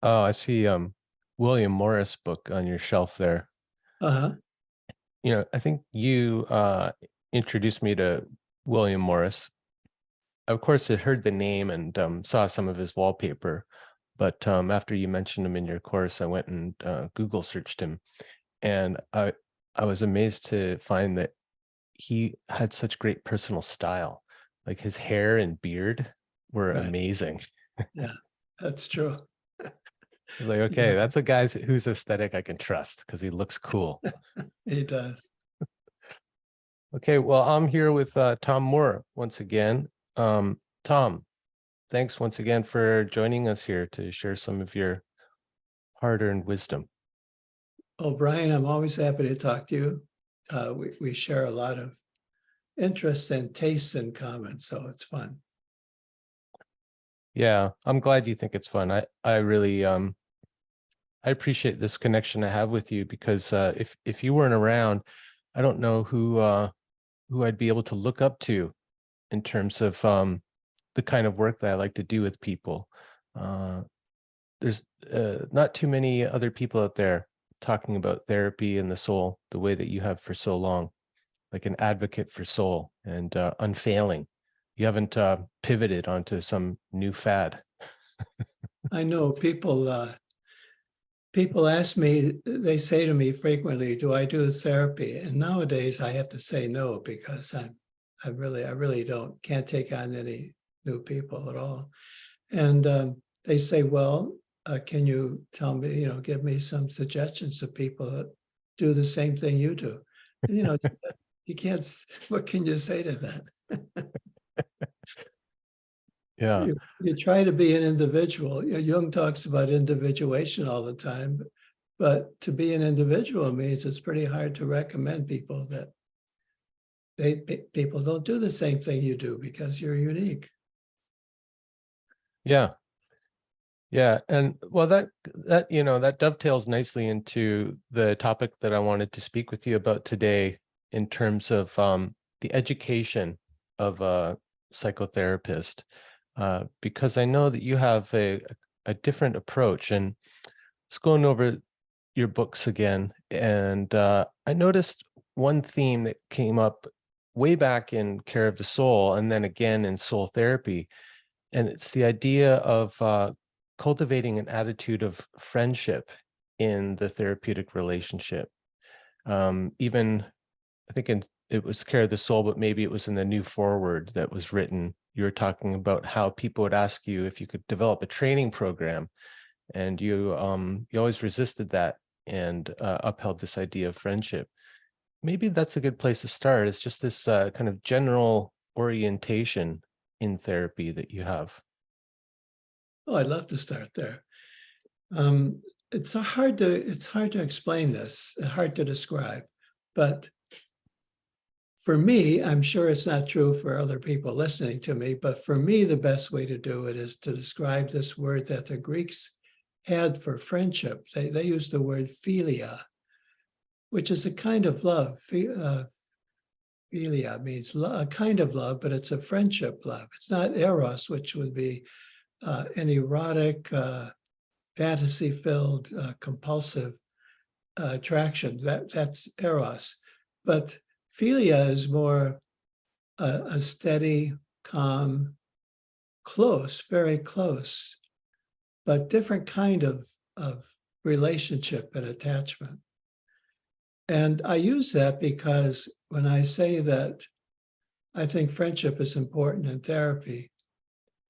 Oh, I see William Morris book on your shelf there. Uh-huh. I think you introduced me to William Morris. Of course, I heard the name and saw some of his wallpaper, but after you mentioned him in your course, I went and Google searched him, and I was amazed to find that he had such great personal style. Like his hair and beard were Right. amazing. Yeah, that's true. Like, okay, Yeah, that's a guy whose aesthetic I can trust because he looks cool. he does. Okay, well, I'm here with Tom Moore once again. Tom, thanks once again for joining us here to share some of your hard-earned wisdom. Oh, Brian, I'm always happy to talk to you. We share a lot of interests and tastes in common, so it's fun. Yeah, I'm glad you think it's fun. I really I appreciate this connection I have with you because if you weren't around, I don't know who I'd be able to look up to in terms of the kind of work that I like to do with people. Uh, there's not too many other people out there talking about therapy and the soul the way that you have for so long, like an advocate for soul and unfailing. You haven't pivoted onto some new fad. I know people ask me, they say to me frequently, do I do therapy? And nowadays I have to say no because I really can't take on any new people at all. And they say, well, can you tell me, give me some suggestions of people that do the same thing you do? And, you can't, what can you say to that? Yeah. You try to be an individual. Jung talks about individuation all the time, but to be an individual means it's pretty hard to recommend people that people don't do the same thing you do because you're unique. Yeah. Yeah. And well, that dovetails nicely into the topic that I wanted to speak with you about today in terms of the education of a psychotherapist, because I know that you have a different approach. And just going over your books again, and I noticed one theme that came up way back in Care of the Soul, and then again in Soul Therapy, and it's the idea of cultivating an attitude of friendship in the therapeutic relationship. Even I think it was Care of the Soul, but maybe it was in the new foreword that was written. You were talking about how people would ask you if you could develop a training program, and you always resisted that and upheld this idea of friendship. Maybe that's a good place to start. It's just this kind of general orientation in therapy that you have. Oh, I'd love to start there. Um, it's hard to explain this, hard to describe, but for me, I'm sure it's not true for other people listening to me, but for me, the best way to do it is to describe this word that the Greeks had for friendship. They used the word philia, which is a kind of love. Philia means a kind of love, but it's a friendship love. It's not eros, which would be an erotic, fantasy-filled, compulsive attraction. That's eros. But philia is more a steady, calm, close, very close, but different kind of relationship and attachment. And I use that because when I say that I think friendship is important in therapy,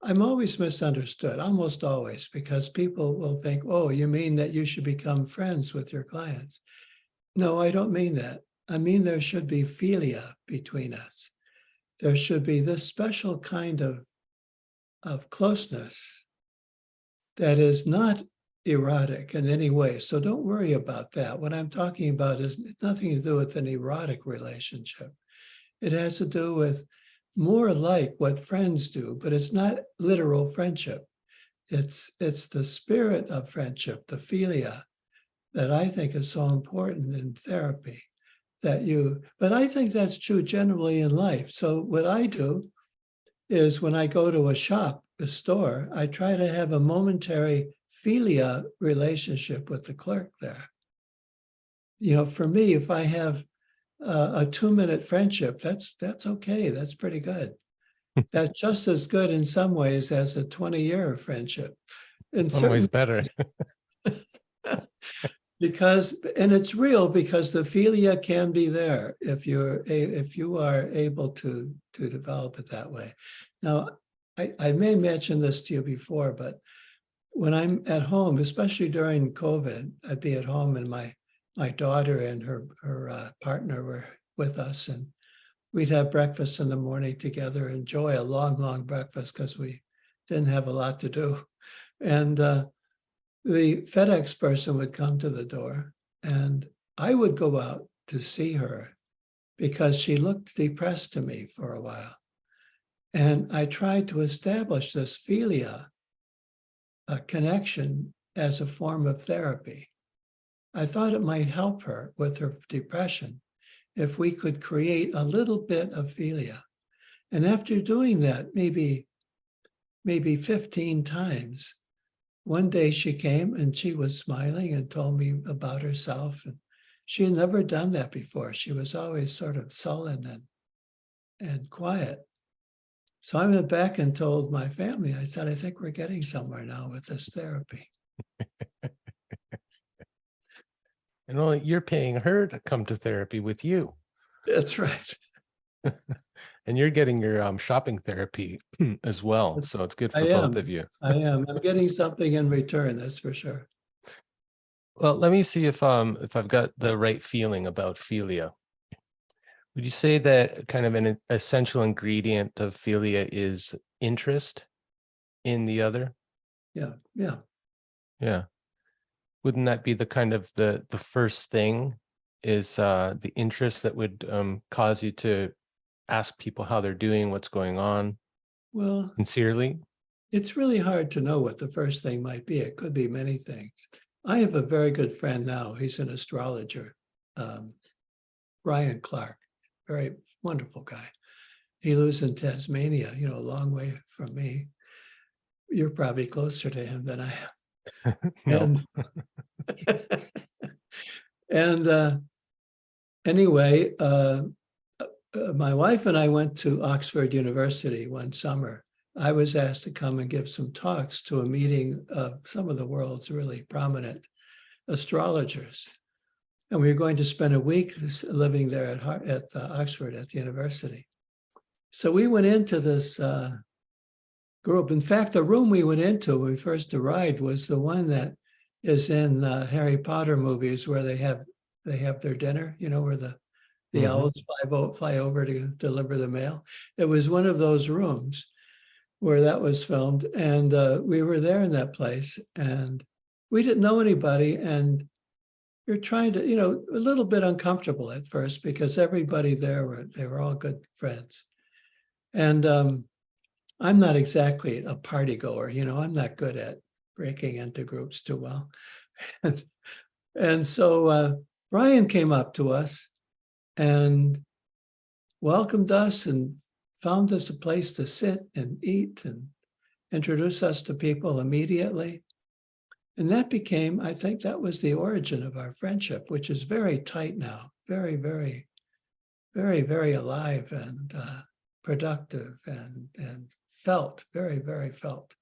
I'm always misunderstood, almost always, because people will think, oh, you mean that you should become friends with your clients? No, I don't mean that. I mean there should be philia between us. There should be this special kind of closeness that is not erotic in any way. So don't worry about that. What I'm talking about is nothing to do with an erotic relationship. It has to do with more like what friends do, but it's not literal friendship. It's the spirit of friendship, the philia, that I think is so important in therapy. But I think that's true generally in life. So what I do is when I go to a shop, a store, I try to have a momentary philia relationship with the clerk there. For me, if I have a 2-minute friendship, that's okay. That's pretty good. That's just as good in some ways as a 20-year friendship. In Some ways certain better. and it's real because the philia can be there if you are able to develop it that way. Now, I may mention this to you before, but when I'm at home, especially during COVID, I'd be at home and my daughter and her partner were with us, and we'd have breakfast in the morning together, enjoy a long breakfast because we didn't have a lot to do. And the FedEx person would come to the door and I would go out to see her because she looked depressed to me for a while. And I tried to establish this philia, a connection, as a form of therapy. I thought it might help her with her depression if we could create a little bit of philia. And after doing that, maybe 15 times, one day she came and she was smiling and told me about herself. And she had never done that before. She was always sort of sullen and quiet. So I went back and told my family, I said, I think we're getting somewhere now with this therapy. And only you're paying her to come to therapy with you. That's right. And you're getting your shopping therapy as well. So it's good for both of you. I am. I'm getting something in return, that's for sure. Well, let me see if I've got the right feeling about philia. Would you say that kind of an essential ingredient of philia is interest in the other? Yeah. Yeah. Wouldn't that be the kind of the first thing is the interest that would cause you to ask people how they're doing, what's going on Well, sincerely? it's really hard to know what the first thing might be. It could be many things. I have a very good friend now. He's an astrologer, Brian Clark, very wonderful guy. He lives in Tasmania, a long way from me. You're probably closer to him than I am. No. And anyway, my wife and I went to Oxford University one summer. I was asked to come and give some talks to a meeting of some of the world's really prominent astrologers. And we were going to spend a week living there at Oxford at the university. So we went into this group. In fact, the room we went into when we first arrived was the one that is in Harry Potter movies where they have their dinner, where the owls fly over to deliver the mail. It was one of those rooms where that was filmed. And we were there in that place and we didn't know anybody. And you're trying to, a little bit uncomfortable at first because everybody there, they were all good friends. And I'm not exactly a party goer, I'm not good at breaking into groups too well. And so Brian came up to us and welcomed us and found us a place to sit and eat and introduce us to people immediately. And that became, I think that was the origin of our friendship, which is very tight now, very, very, very, very alive and productive and felt, very, very felt.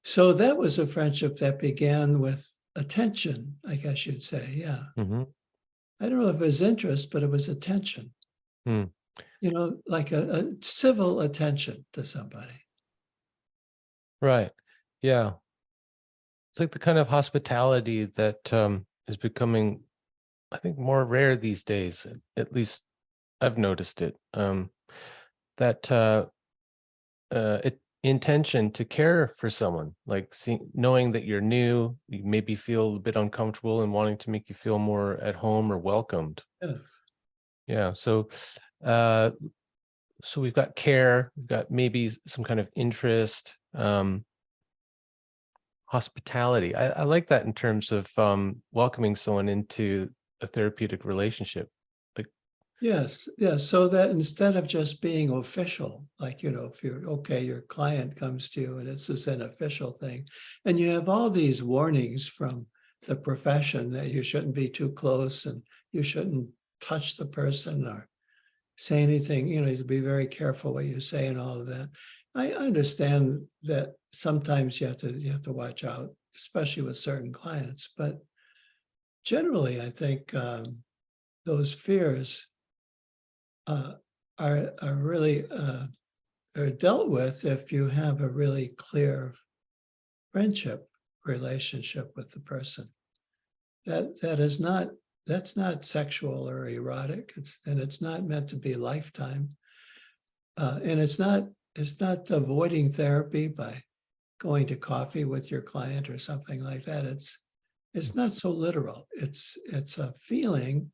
So that was a friendship that began with attention, I guess you'd say, yeah. I don't know if it was interest, but it was attention. Like a civil attention to somebody. Right. Yeah. It's like the kind of hospitality that is becoming, I think, more rare these days. At least I've noticed it. That intention to care for someone, like knowing that you're new, you maybe feel a bit uncomfortable and wanting to make you feel more at home or welcomed. Yes. Yeah. So we've got care, we've got maybe some kind of interest, hospitality. I like that in terms of welcoming someone into a therapeutic relationship. Like Yes, yes. So that instead of just being official, like, if you're okay, your client comes to you and it's just an official thing, and you have all these warnings from the profession that you shouldn't be too close and you shouldn't touch the person or say anything, to be very careful what you say and all of that. I understand that sometimes you have to watch out, especially with certain clients, but generally, I think those fears uh, are really are dealt with if you have a really clear friendship relationship with the person. That's not sexual or erotic. It's not meant to be lifetime. And it's not avoiding therapy by going to coffee with your client or something like that. It's not so literal. It's a feeling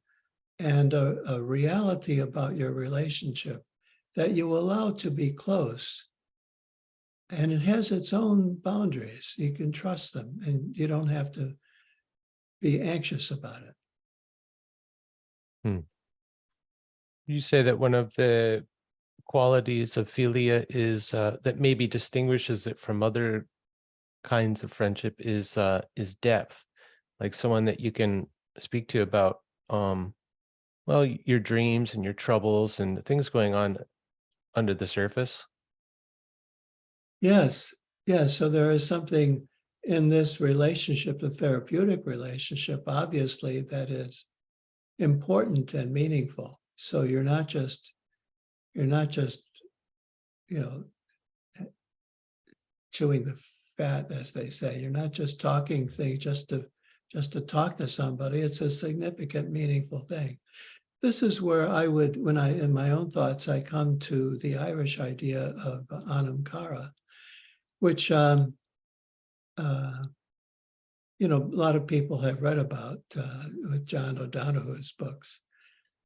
and a reality about your relationship that you allow to be close. And it has its own boundaries. You can trust them and you don't have to be anxious about it. Hmm. You say that one of the qualities of philia is that maybe distinguishes it from other kinds of friendship is depth, like someone that you can speak to about well, your dreams and your troubles and things going on under the surface. Yes, yes. So there is something in this relationship, the therapeutic relationship, obviously, that is important and meaningful. So you're not just, you know, chewing the fat, as they say. You're not just talking things just to talk to somebody. It's a significant, meaningful thing. This is where I would, when I, in my own thoughts, I come to the Irish idea of anamkara, which, uh, a lot of people have read about with John O'Donoghue's books.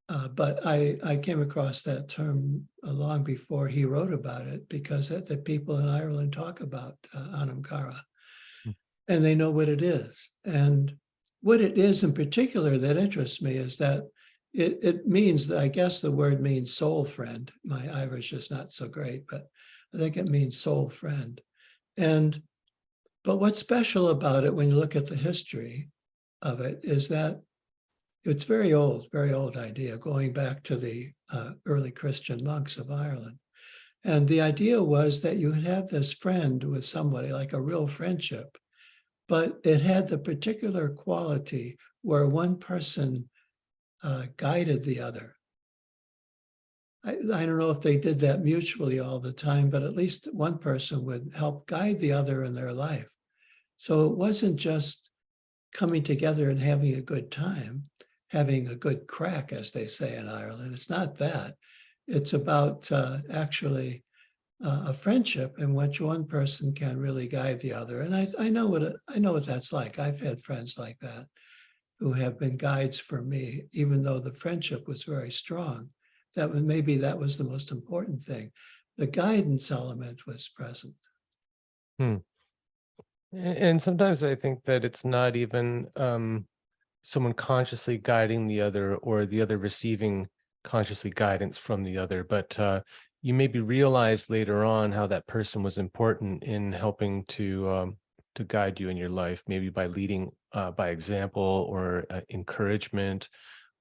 But I came across that term long before he wrote about it because the people in Ireland talk about anamkara Mm. and they know what it is. And what it is in particular that interests me is that it means that, I guess the word means soul friend. My Irish is not so great, but I think it means soul friend. But what's special about it when you look at the history of it is that it's very old idea going back to the early Christian monks of Ireland. And the idea was that you would have this friend with somebody, like a real friendship, but it had the particular quality where one person guided the other. I don't know if they did that mutually all the time, but at least one person would help guide the other in their life. So it wasn't just coming together and having a good time, having a good crack, as they say in Ireland. It's not that. It's about actually a friendship in which one person can really guide the other. And I know what that's like. I've had friends like that who have been guides for me, even though the friendship was very strong. That was the most important thing. The guidance element was present. Hmm. And sometimes I think that it's not even someone consciously guiding the other or the other receiving consciously guidance from the other, but you maybe realize later on how that person was important in helping to guide you in your life, maybe by leading by example or encouragement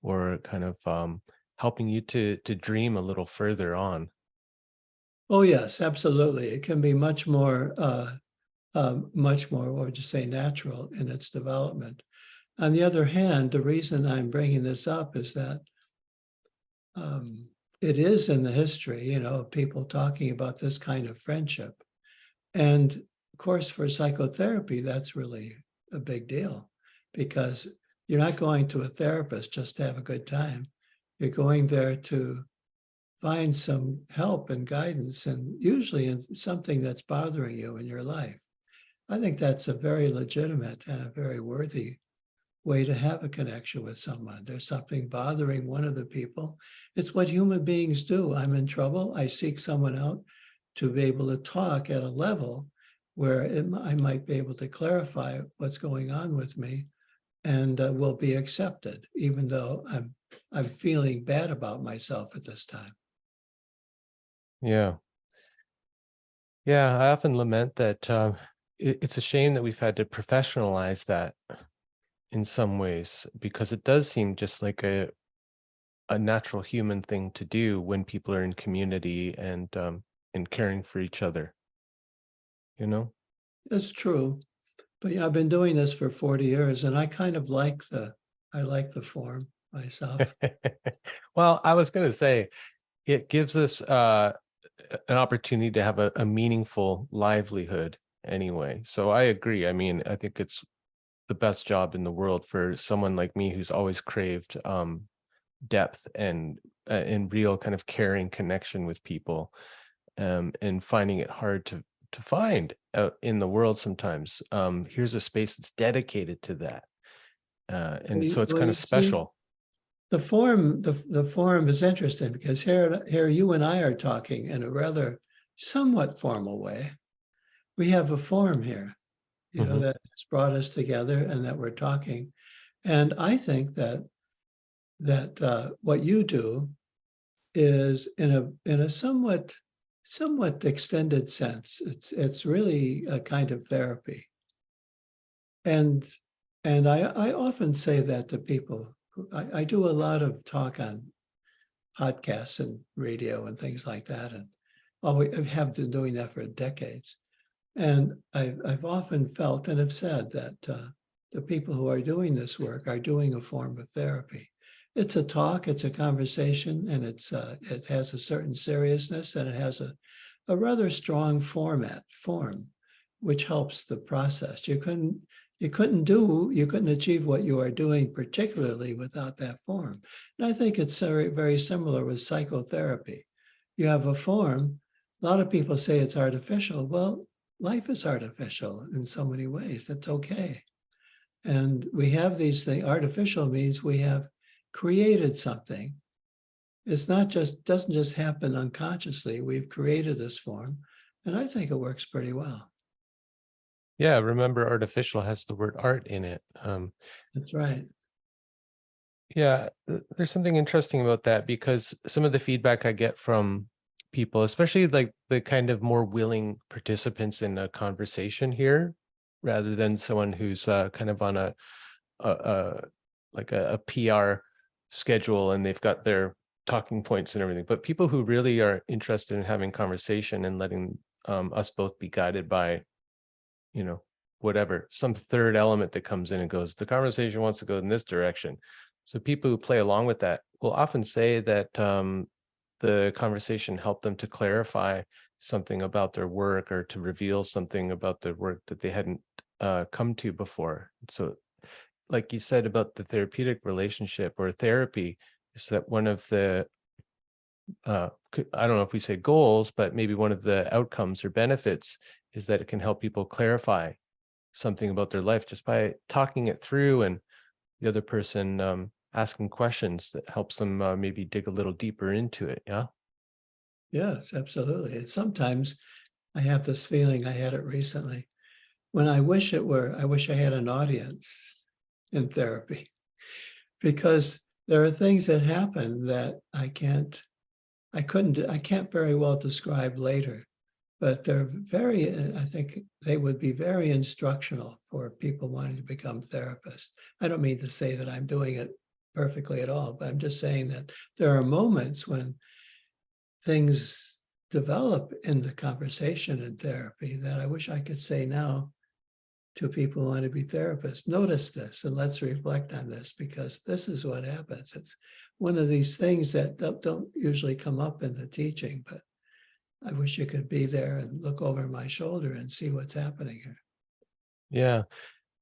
or kind of helping you to dream a little further on. Oh, yes, absolutely. It can be much more, what would you say, natural in its development. On the other hand, the reason I'm bringing this up is that it is in the history, people talking about this kind of friendship. And of course, for psychotherapy, that's really a big deal because you're not going to a therapist just to have a good time. You're going there to find some help and guidance, and usually in something that's bothering you in your life. I think that's a very legitimate and a very worthy way to have a connection with someone. There's something bothering one of the people. It's what human beings do. I'm in trouble. I seek someone out to be able to talk at a level where I might be able to clarify what's going on with me and will be accepted, even though I'm I'm feeling bad about myself at this time. Yeah. Yeah, I often lament that it's a shame that we've had to professionalize that in some ways, because it does seem just like a natural human thing to do when people are in community and caring for each other, you know? That's true. But I've been doing this for 40 years and I kind of I like the form myself. Well, I was going to say it gives us an opportunity to have a meaningful livelihood anyway. So I agree. I mean, I think it's the best job in the world for someone like me who's always craved depth and real kind of caring connection with people, and finding it hard to find out in the world sometimes. Here's a space that's dedicated to that, and so it's Well, kind you of see, special. the form is interesting because here you and I are talking in a rather somewhat formal way. We have a form here, Hmm. that has brought us together and that we're talking. And I think that what you do is in a somewhat extended sense. It's really a kind of therapy. And I often say that to people. I do a lot of talk on podcasts and radio and things like that, and I have been doing that for decades. And I've often felt and have said that the people who are doing this work are doing a form of therapy. It's a talk, it's a conversation, and it has a certain seriousness, and it has a rather strong form, which helps the process. You couldn't achieve what you are doing particularly without that form. And I think it's very, very similar with psychotherapy. You have a form. A lot of people say it's artificial. Well, life is artificial in so many ways. That's okay. And we have these things. Artificial means we have created something. It's not just doesn't just happen unconsciously. We've created this form, and I think it works pretty well. Yeah, remember, artificial has the word art in it. That's right. Yeah, there's something interesting about that, because some of the feedback I get from people, especially like the kind of more willing participants in a conversation here, rather than someone who's kind of on a like a PR schedule and they've got their talking points and everything, but people who really are interested in having conversation and letting us both be guided by, you know, whatever, some third element that comes in and goes, the conversation wants to go in this direction. So people who play along with that will often say that the conversation helped them to clarify something about their work or to reveal something about their work that they hadn't come to before. So like you said about the therapeutic relationship or therapy, is that one of the I don't know if we say goals, but maybe one of the outcomes or benefits is that it can help people clarify something about their life just by talking it through, and the other person asking questions that helps them maybe dig a little deeper into it. Yeah. Yes, absolutely. And sometimes I have this feeling, I had it recently, when I wish I had an audience in therapy, because there are things that happen that I can't very well describe later, but I think they would be very instructional for people wanting to become therapists. I don't mean to say that I'm doing it perfectly at all, but I'm just saying that there are moments when things develop in the conversation in therapy that I wish I could say now to people who want to be therapists. Notice this and let's reflect on this, because this is what happens. It's one of these things that don't usually come up in the teaching, but I wish you could be there and look over my shoulder and see what's happening here. Yeah.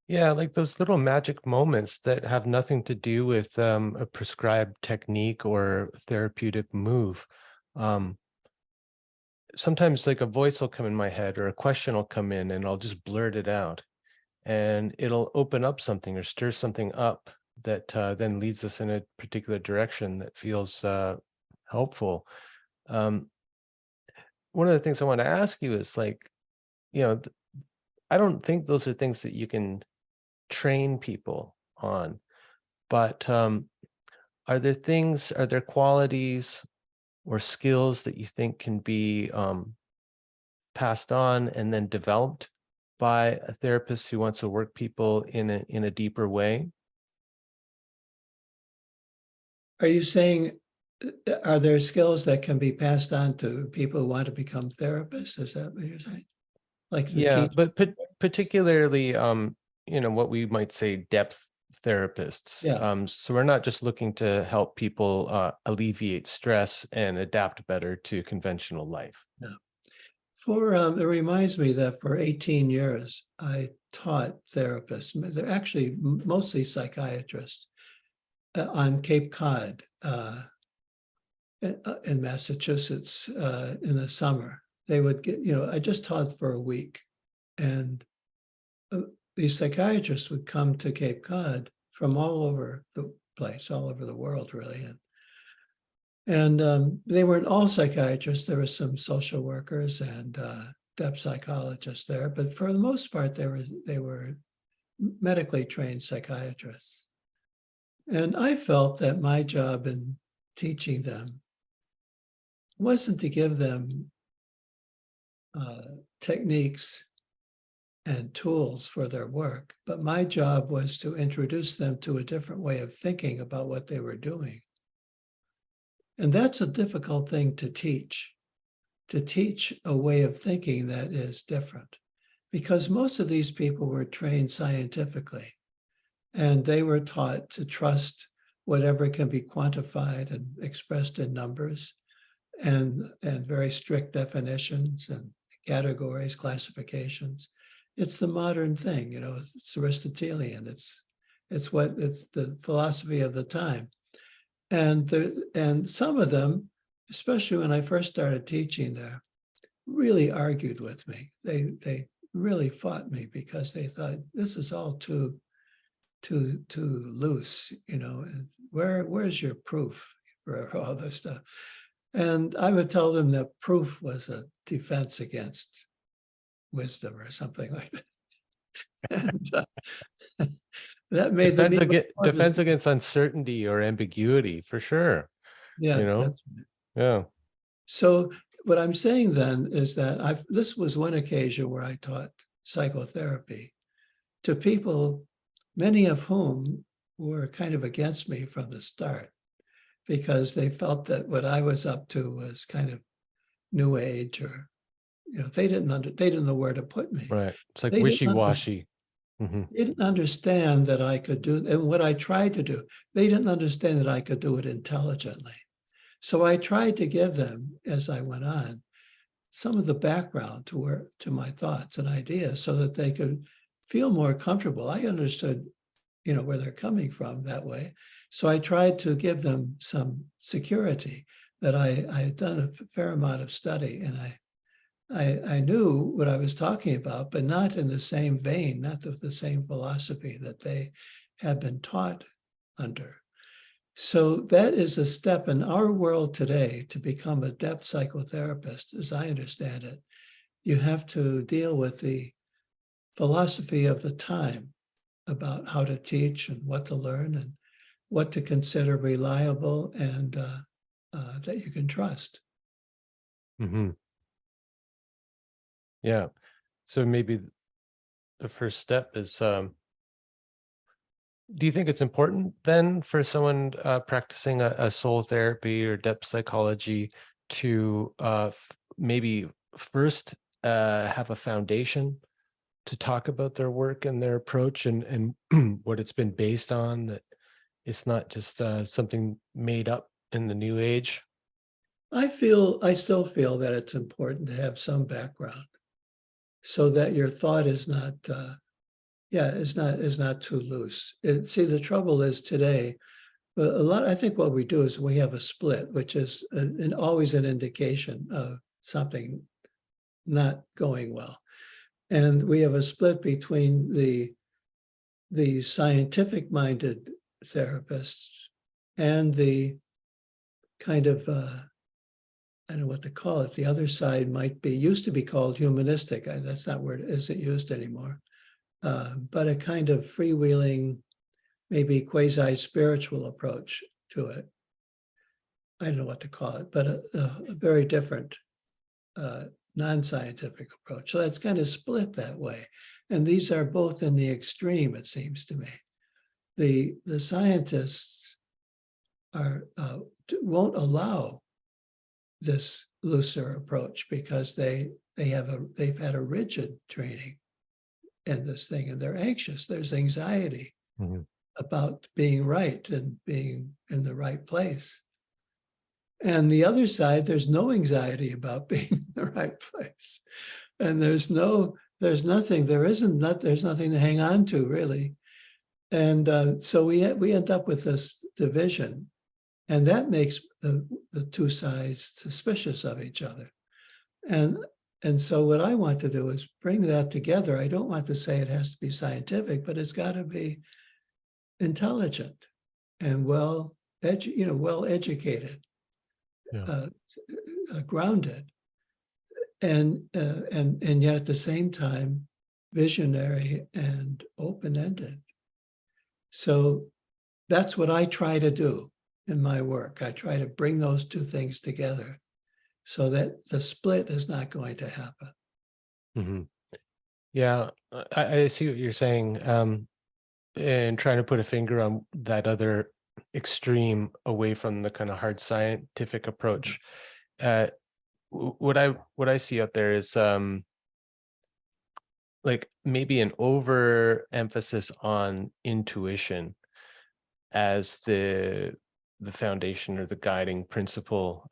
Yeah, like those little magic moments that have nothing to do with a prescribed technique or therapeutic move. Um, Sometimes like a voice will come in my head or a question will come in and I'll just blurt it out, and it'll open up something or stir something up that then leads us in a particular direction that feels helpful. Um, One of the things I want to ask you is like, you know, I don't think those are things that you can train people on, but are there qualities or skills that you think can be passed on and then developed by a therapist who wants to work people in a deeper way? Are you saying, are there skills that can be passed on to people who want to become therapists? Is that what you're saying? Like the Yeah, teach? but particularly, what we might say depth therapists. Yeah. So we're not just looking to help people alleviate stress and adapt better to conventional life. Yeah. It reminds me that for 18 years, I taught therapists. They're actually mostly psychiatrists on Cape Cod in Massachusetts in the summer. They would get, I just taught for a week, and these psychiatrists would come to Cape Cod from all over the place, all over the world, really. And they weren't all psychiatrists. There were some social workers and depth psychologists there, but for the most part, they were medically trained psychiatrists. And I felt that my job in teaching them wasn't to give them techniques and tools for their work, but my job was to introduce them to a different way of thinking about what they were doing. And that's a difficult thing to teach a way of thinking that is different, because most of these people were trained scientifically, and they were taught to trust whatever can be quantified and expressed in numbers and very strict definitions and categories, classifications. It's the modern thing, it's Aristotelian. It's the philosophy of the time. And some of them, especially when I first started teaching there, really argued with me. They really fought me because they thought this is all too loose. Where's your proof for all this stuff? And I would tell them that proof was a defense against wisdom or something like that. And that made them Defense against uncertainty or ambiguity, for sure. Yes, that's right. Yeah. So what I'm saying then is that this was one occasion where I taught psychotherapy to people, many of whom were kind of against me from the start, because they felt that what I was up to was kind of new age, or they didn't know where to put me. Right. It's like They wishy-washy. They didn't understand that I could do, and what I tried to do, they didn't understand that I could do it intelligently. So I tried to give them, as I went on, some of the background to my thoughts and ideas, so that they could feel more comfortable. I understood, where they're coming from that way. So I tried to give them some security that I had done a fair amount of study, and I knew what I was talking about, but not in the same vein, not with the same philosophy that they had been taught under. So that is a step in our world today to become a depth psychotherapist, as I understand it. You have to deal with the philosophy of the time about how to teach and what to learn and what to consider reliable and that you can trust. Mm-hmm. Yeah. So maybe the first step is, do you think it's important then for someone practicing a soul therapy or depth psychology to maybe first have a foundation to talk about their work and their approach and what it's been based on, that it's not just something made up in the new age? I still feel that it's important to have some background, so that your thought is not too loose. See, the trouble is today, I think what we do is we have a split, which is always an indication of something not going well. And we have a split between the scientific minded therapists and the kind of I don't know what to call it. The other side used to be called humanistic. That's not where it isn't used anymore. But a kind of freewheeling, maybe quasi-spiritual approach. to it. I don't know what to call it, but a very different non-scientific approach. So that's kind of split that way. And these are both in the extreme, it seems to me. The scientists won't allow this looser approach because they've had a rigid training in this thing, and they're anxious. There's anxiety about being right and being in the right place. And the other side, there's no anxiety about being in the right place. And there's nothing to hang on to, really. And so we end up with this division. And that makes the two sides suspicious of each other. And so what I want to do is bring that together. I don't want to say it has to be scientific, but it's got to be intelligent and well educated, grounded, and yet at the same time visionary and open-ended. So that's what I try to do in my work. I try to bring those two things together so that the split is not going to happen. Mm-hmm. Yeah, I see what you're saying, and trying to put a finger on that other extreme away from the kind of hard scientific approach. What I see out there is like maybe an overemphasis on intuition as the foundation or the guiding principle.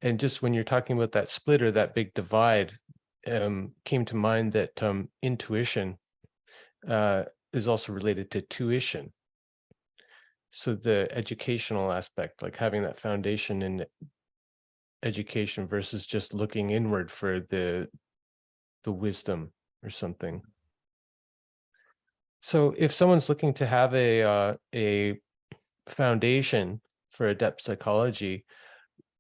And just when you're talking about that split or that big divide, came to mind that intuition is also related to tuition. So the educational aspect, like having that foundation in education versus just looking inward for the wisdom or something. So if someone's looking to have a foundation for adept psychology,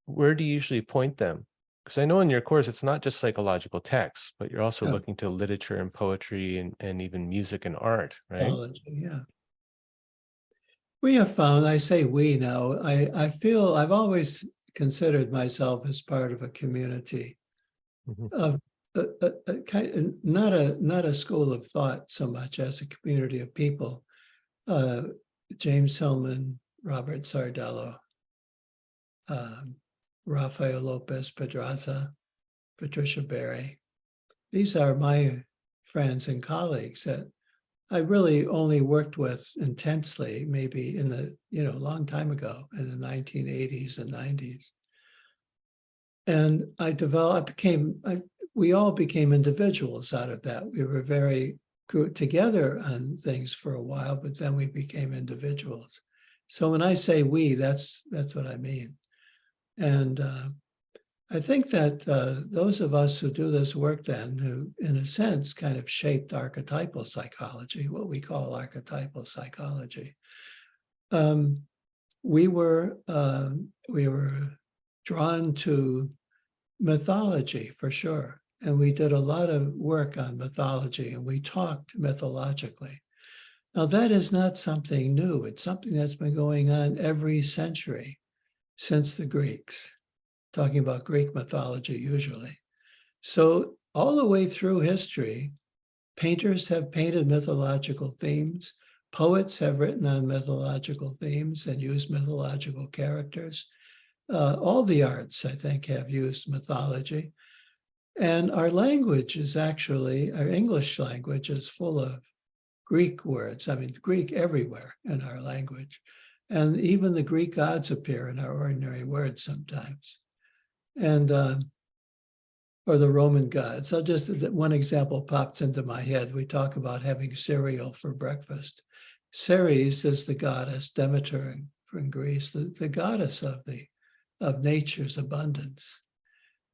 where do you usually point them? Because I know in your course, it's not just psychological texts, but you're also looking to literature and poetry and even music and art, right? Mythology, yeah. We have found, I say we now, I feel I've always considered myself as part of a community of not a school of thought so much as a community of people. James Hillman, Robert Sardello, Rafael Lopez Pedraza, Patricia Berry. These are my friends and colleagues that I really only worked with intensely, maybe in the, long time ago in the 1980s and 90s. And we all became individuals out of that. We were grew together on things for a while, but then we became individuals. So when I say we, that's what I mean. And I think that those of us who do this work then, who in a sense kind of shaped archetypal psychology, what we call archetypal psychology, we were drawn to mythology for sure. And we did a lot of work on mythology and we talked mythologically. Now that is not something new. It's something that's been going on every century since the Greeks, talking about Greek mythology usually. So all the way through history, painters have painted mythological themes. Poets have written on mythological themes and used mythological characters. All the arts, I think, have used mythology. And our language is actually, our English language is full of Greek words. I mean, Greek everywhere in our language. And even the Greek gods appear in our ordinary words sometimes. And, or the Roman gods. So just one example pops into my head. We talk about having cereal for breakfast. Ceres is the goddess, Demeter from Greece, the goddess of nature's abundance.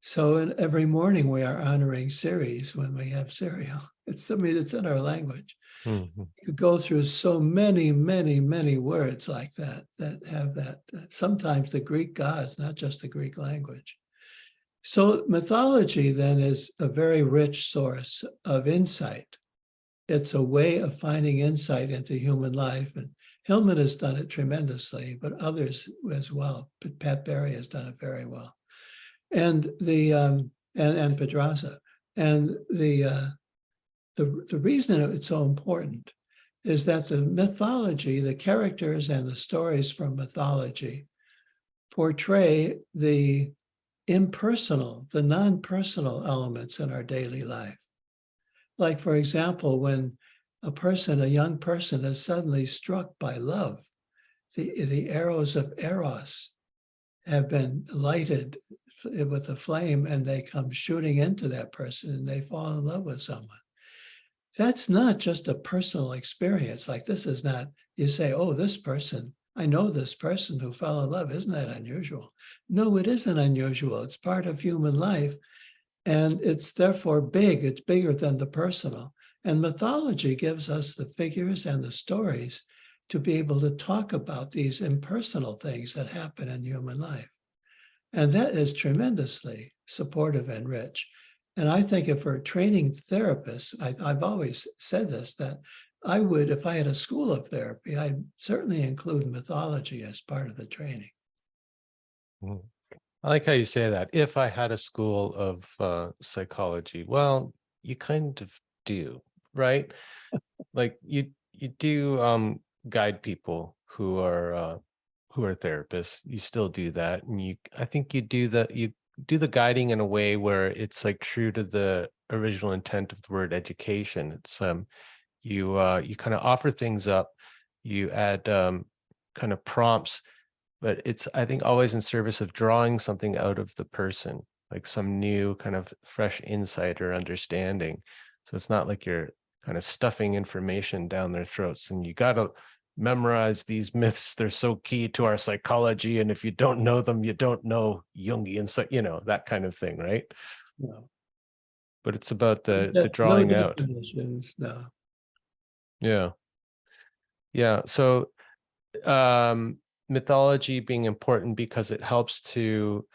So every morning we are honoring Ceres when we have cereal. It's in our language. Mm-hmm. You could go through so many, many, many words like that have that. Sometimes the Greek gods, not just the Greek language. So mythology then is a very rich source of insight. It's a way of finding insight into human life and Hillman has done it tremendously, but others as well. Pat Berry has done it very well. And and Pedraza. And the reason it's so important is that the mythology, the characters and the stories from mythology portray the impersonal, the non-personal elements in our daily life. Like, for example, when a young person is suddenly struck by love, the arrows of Eros have been lighted with a flame and they come shooting into that person and they fall in love with someone. That's not just a personal experience. Like, this is not, you say, oh, this person, I know this person who fell in love. Isn't that unusual? No, it isn't unusual. It's part of human life. And it's therefore big. It's bigger than the personal. And mythology gives us the figures and the stories to be able to talk about these impersonal things that happen in human life. And that is tremendously supportive and rich. And I think if we're training therapists, I've always said this, that I would, if I had a school of therapy, I'd certainly include mythology as part of the training. Mm. I like how you say that. If I had a school of psychology, well, you kind of do, right? Like you do guide people who are therapists. You still do that, and I think you do the guiding in a way where it's like true to the original intent of the word education. It's you kind of offer things up, you add kind of prompts, but it's, I think, always in service of drawing something out of the person, like some new kind of fresh insight or understanding. So it's not like you're kind of stuffing information down their throats and you got to memorize these myths. They're so key to our psychology. And if you don't know them, you don't know Jungian, that kind of thing, right? No, But it's about the no drawing out. definitions, no. Yeah. Yeah. So mythology being important because it helps to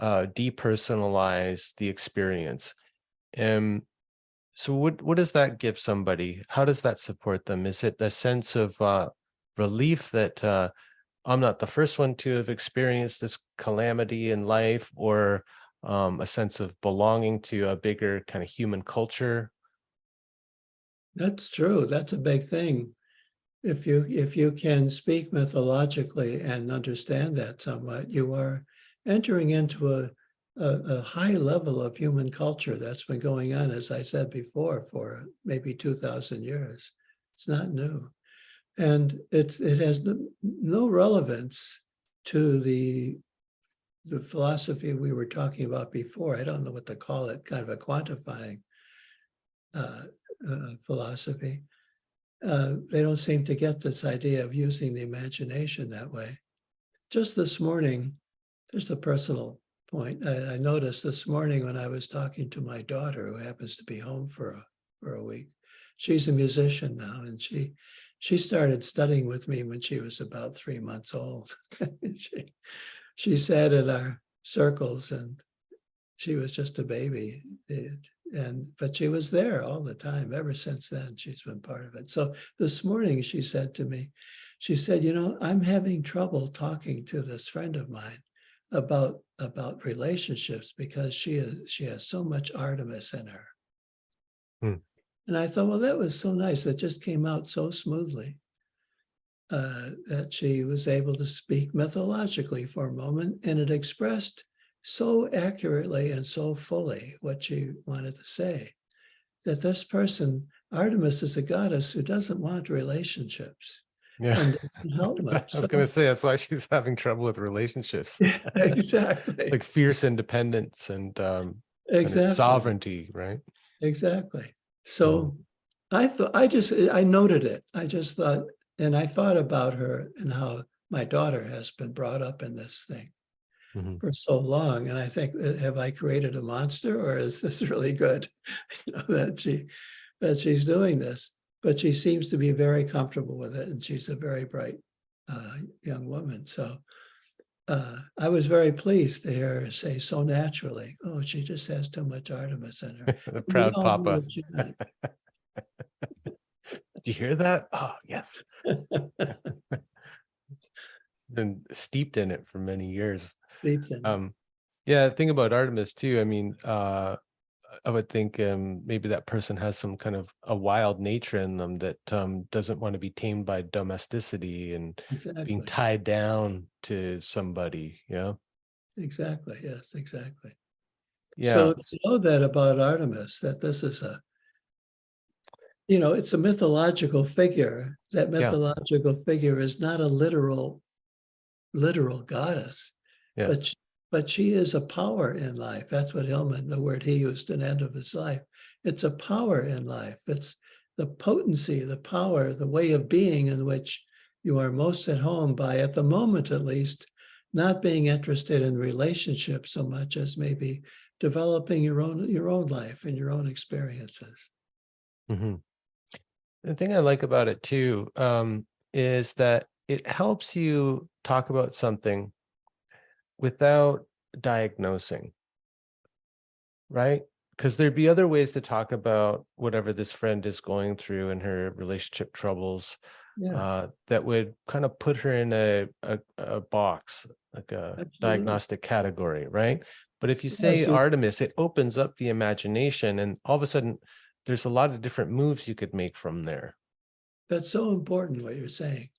depersonalize the experience. And so what does that give somebody? How does that support them? Is it a sense of relief that I'm not the first one to have experienced this calamity in life, or a sense of belonging to a bigger kind of human culture? That's true. That's a big thing. If you can speak mythologically and understand that somewhat, you are entering into a high level of human culture that's been going on, as I said before, for maybe 2,000 years. It's not new. And it has no relevance to the philosophy we were talking about before. I don't know what to call it, kind of a quantifying philosophy. They don't seem to get this idea of using the imagination that way. Just this morning, there's a personal point. I noticed this morning when I was talking to my daughter, who happens to be home for a week. She's a musician now, and she started studying with me when she was about 3 months old. she sat in our circles, and she was just a baby. But she was there all the time. Ever since then, she's been part of it. So this morning she said to me, she said, I'm having trouble talking to this friend of mine about relationships because she has so much Artemis in her. Hmm. And I thought, well, that was so nice. It just came out so smoothly that she was able to speak mythologically for a moment, and it expressed so accurately and so fully what she wanted to say, that this person, Artemis, is a goddess who doesn't want relationships. Yeah. And doesn't help I much. was going to say that's why she's having trouble with relationships. Exactly. Like fierce independence and Exactly. sovereignty, right? Exactly. Mm. So I noted it. I just thought, and I thought about her and how my daughter has been brought up in this thing Mhm. for so long. And I think, have I created a monster, or is this really good? That she's doing this, but she seems to be very comfortable with it. And she's a very bright young woman. So I was very pleased to hear her say so naturally, oh, she just has too much Artemis in her. The We proud all knew papa. what she meant. you hear that? Oh, yes. Been steeped in it for many years. Deep in it. Yeah, think about Artemis too. I mean, I would think maybe that person has some kind of a wild nature in them that doesn't want to be tamed by domesticity and being Exactly. tied down to somebody. Yeah. Exactly. Yes, exactly. Yeah. So to know that about Artemis, that this is it's a mythological figure. That Yeah. mythological figure is not a literal goddess, Yeah. but but she is a power in life. That's what Hillman, the word he used in End of His Life. It's a power in life. It's the potency, the power, the way of being in which you are most at home by, at the moment at least, not being interested in relationships so much as maybe developing your own life and your own experiences. Hmm. The thing I like about it too is that it helps you talk about something without diagnosing, right? Because there'd be other ways to talk about whatever this friend is going through in her relationship troubles Yes, that would kind of put her in a box, like a absolutely. diagnostic category, right? But if you say Yes, Artemis, it opens up the imagination, and all of a sudden, there's a lot of different moves you could make from there. that's so important what you're saying.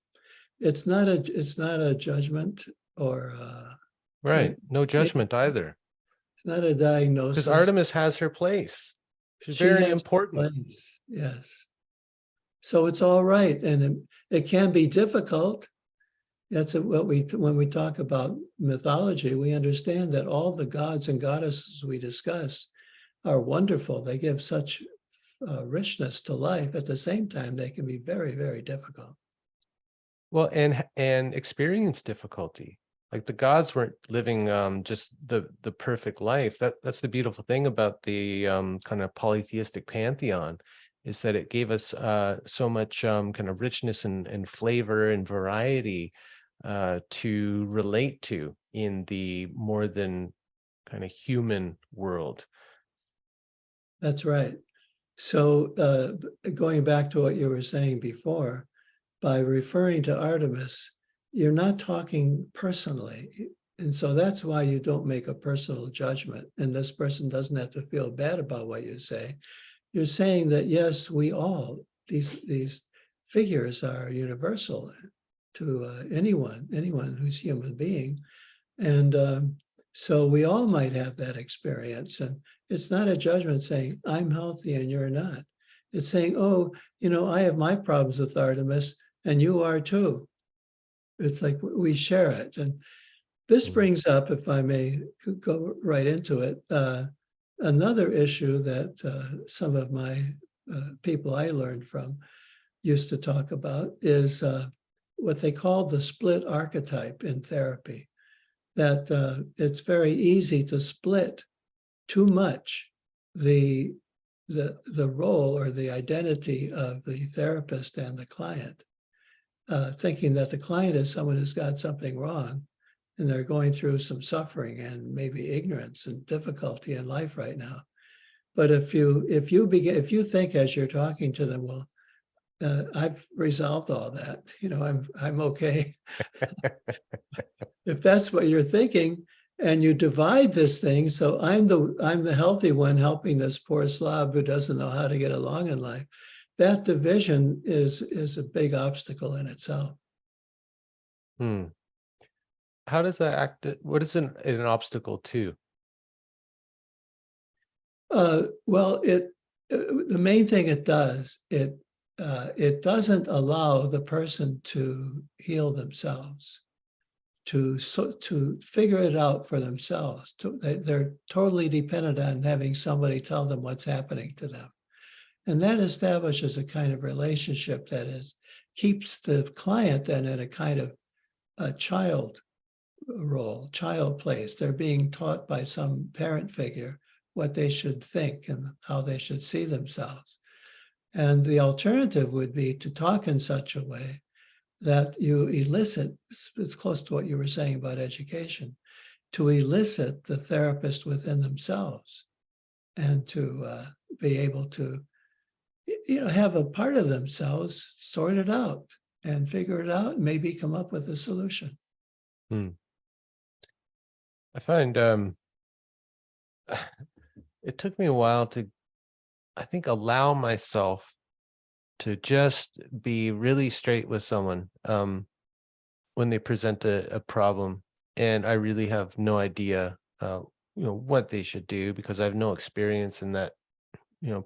It's not a judgment or Right. maybe, No maybe judgment either. it's not a Because diagnosis. Artemis has her place. She's She very has a important. place. Yes. So it's all right. And it can be difficult. That's what when we talk about mythology, we understand that all the gods and goddesses we discuss are wonderful. They give such richness to life. At the same time, they can be very, very difficult. Well, and experience difficulty. Like the gods weren't living just the perfect life. That's the beautiful thing about the kind of polytheistic pantheon, is that it gave us so much kind of richness and flavor and variety to relate to in the more than kind of human world. That's right. So going back to what you were saying before, by referring to Artemis, you're not talking personally. And so that's why you don't make a personal judgment. And this person doesn't have to feel bad about what you say. You're saying that, yes, we all, these figures are universal to anyone who's human being. And so we all might have that experience. And it's not a judgment saying, I'm healthy and you're not. It's saying, oh, I have my problems with Artemis and you are too. It's like we share it. And this Mhm. brings up, if I may go right into it, another issue that some of my people I learned from used to talk about is what they call the split archetype in therapy. That it's very easy to split too much the the role or the identity of the therapist and the client, thinking that the client is someone who's got something wrong and they're going through some suffering and maybe ignorance and difficulty in life right now. But if you think as you're talking to them, well, I've resolved all that, I'm okay. If that's what you're thinking, and you divide this thing, so I'm the healthy one helping this poor slob who doesn't know how to get along in life. That division is a big obstacle in itself. Hmm. How does that act? What is an obstacle to? Well, the main thing it does, it doesn't allow the person to heal themselves, to figure it out for themselves. They're totally dependent on having somebody tell them what's happening to them. And that establishes a kind of relationship that keeps the client then in a kind of a child role, child place. They're being taught by some parent figure what they should think and how they should see themselves. And the alternative would be to talk in such a way that you elicit, it's close to what you were saying about education, to elicit the therapist within themselves and to be able to have a part of themselves sort it out and figure it out, and maybe come up with a solution. Hmm. I find it took me a while to, I think, allow myself to just be really straight with someone when they present a problem, and I really have no idea, what they should do because I have no experience in that,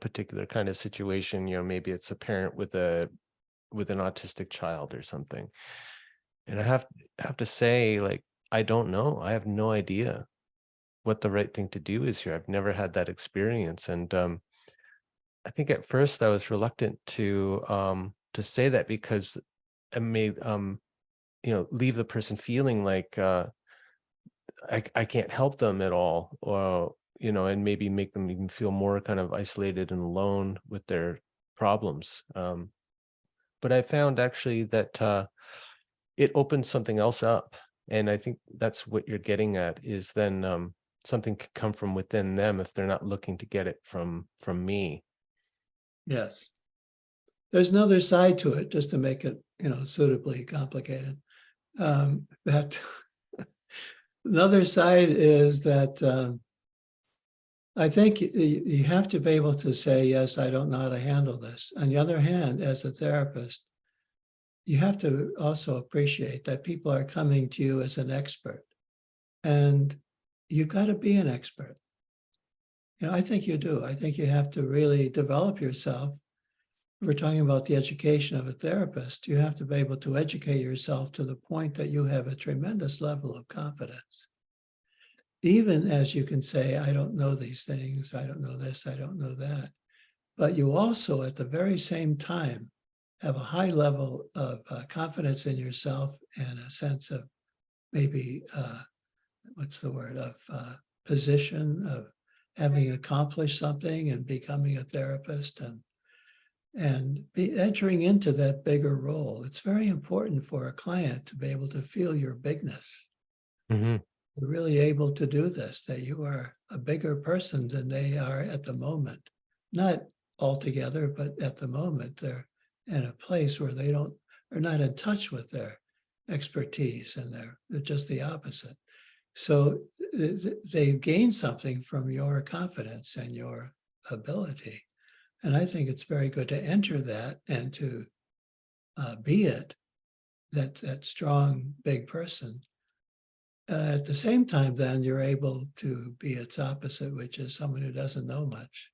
particular kind of situation. Maybe it's a parent with an autistic child or something, and I have to say, like, I don't know. I have no idea what the right thing to do is here. I've never had that experience, and I think at first I was reluctant to say that because it may leave the person feeling like I can't help them at all, or and maybe make them even feel more kind of isolated and alone with their problems. But I found actually that it opens something else up, and I think that's what you're getting at is then something could come from within them if they're not looking to get it from me. Yes. There's another side to it, just to make it, suitably complicated. That another side is that I think you have to be able to say, yes, I don't know how to handle this. On the other hand, as a therapist, you have to also appreciate that people are coming to you as an expert, and you've got to be an expert. I think you do. I think you have to really develop yourself. We're talking about the education of a therapist. You have to be able to educate yourself to the point that you have a tremendous level of confidence. Even as you can say, I don't know these things, I don't know this, I don't know that. But you also, at the very same time, have a high level of confidence in yourself and a sense of maybe, what's the word, of position, of having accomplished something and becoming a therapist and be entering into that bigger role. It's very important for a client to be able to feel your bigness. Hmm. You're really able to do this, that you are a bigger person than they are at the moment. Not altogether, but at the moment, they're in a place where are not in touch with their expertise, and they're just the opposite. So they gain something from your confidence and your ability. And I think it's very good to enter that and to be it, that strong, big person. At the same time, then you're able to be its opposite, which is someone who doesn't know much.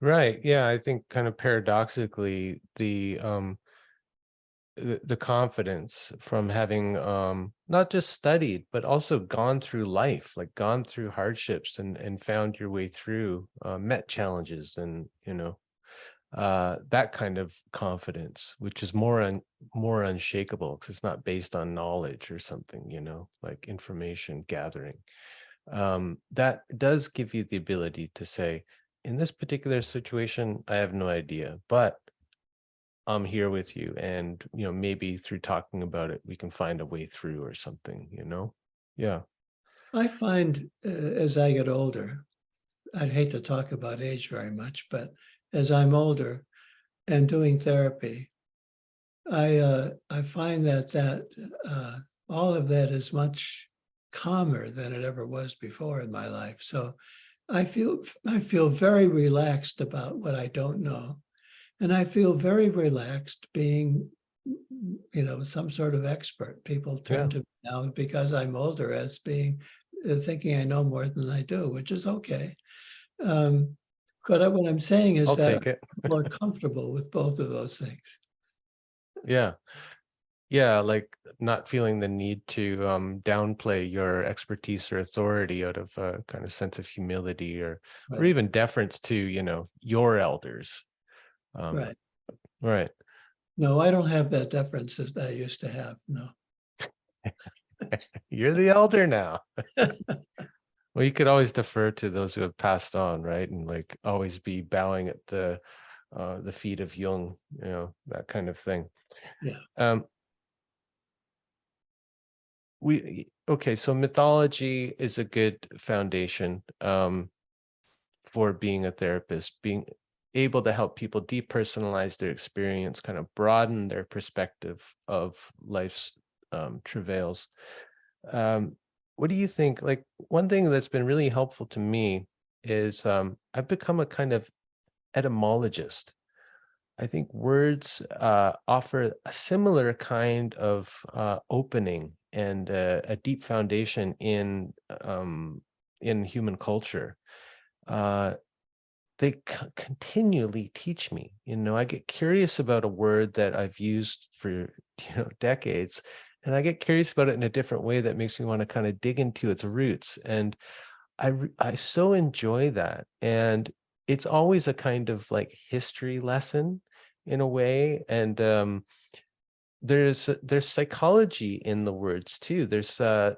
Right. Yeah, I think kind of paradoxically, the confidence from having not just studied but also gone through life, like gone through hardships and found your way through, met challenges, and that kind of confidence, which is more unshakable because it's not based on knowledge or something, like information gathering. That does give you the ability to say, in this particular situation, I have no idea, but I'm here with you. And, maybe through talking about it, we can find a way through or something. Yeah. I find as I get older, I'd hate to talk about age very much, but as I'm older and doing therapy, I find that all of that is much calmer than it ever was before in my life. So I feel very relaxed about what I don't know. And I feel very relaxed being, some sort of expert. People turn Yeah. to me now because I'm older as being thinking I know more than I do, which is okay. Um, but what I'm saying is I'll that take it. I'm more comfortable with both of those things. Yeah. Yeah. Like not feeling the need to downplay your expertise or authority out of a kind of sense of humility or Right, even deference to, your elders. Um, right. right. No, I don't have that deference as I used to have. No. You're the elder now. Well, you could always defer to those who have passed on, right? And like always be bowing at the feet of Jung, that kind of thing. Yeah. Um, okay, so mythology is a good foundation for being a therapist. Being able to help people depersonalize their experience, kind of broaden their perspective of life's travails. Um, what do you think? Like, one thing that's been really helpful to me is I've become a kind of etymologist. I think words offer a similar kind of opening and a deep foundation in human culture. Uh, they continually teach me. You know, I get curious about a word that I've used for decades, and I get curious about it in a different way that makes me want to kind of dig into its roots. And I so enjoy that. And it's always a kind of like history lesson in a way. And there's psychology in the words too. There's a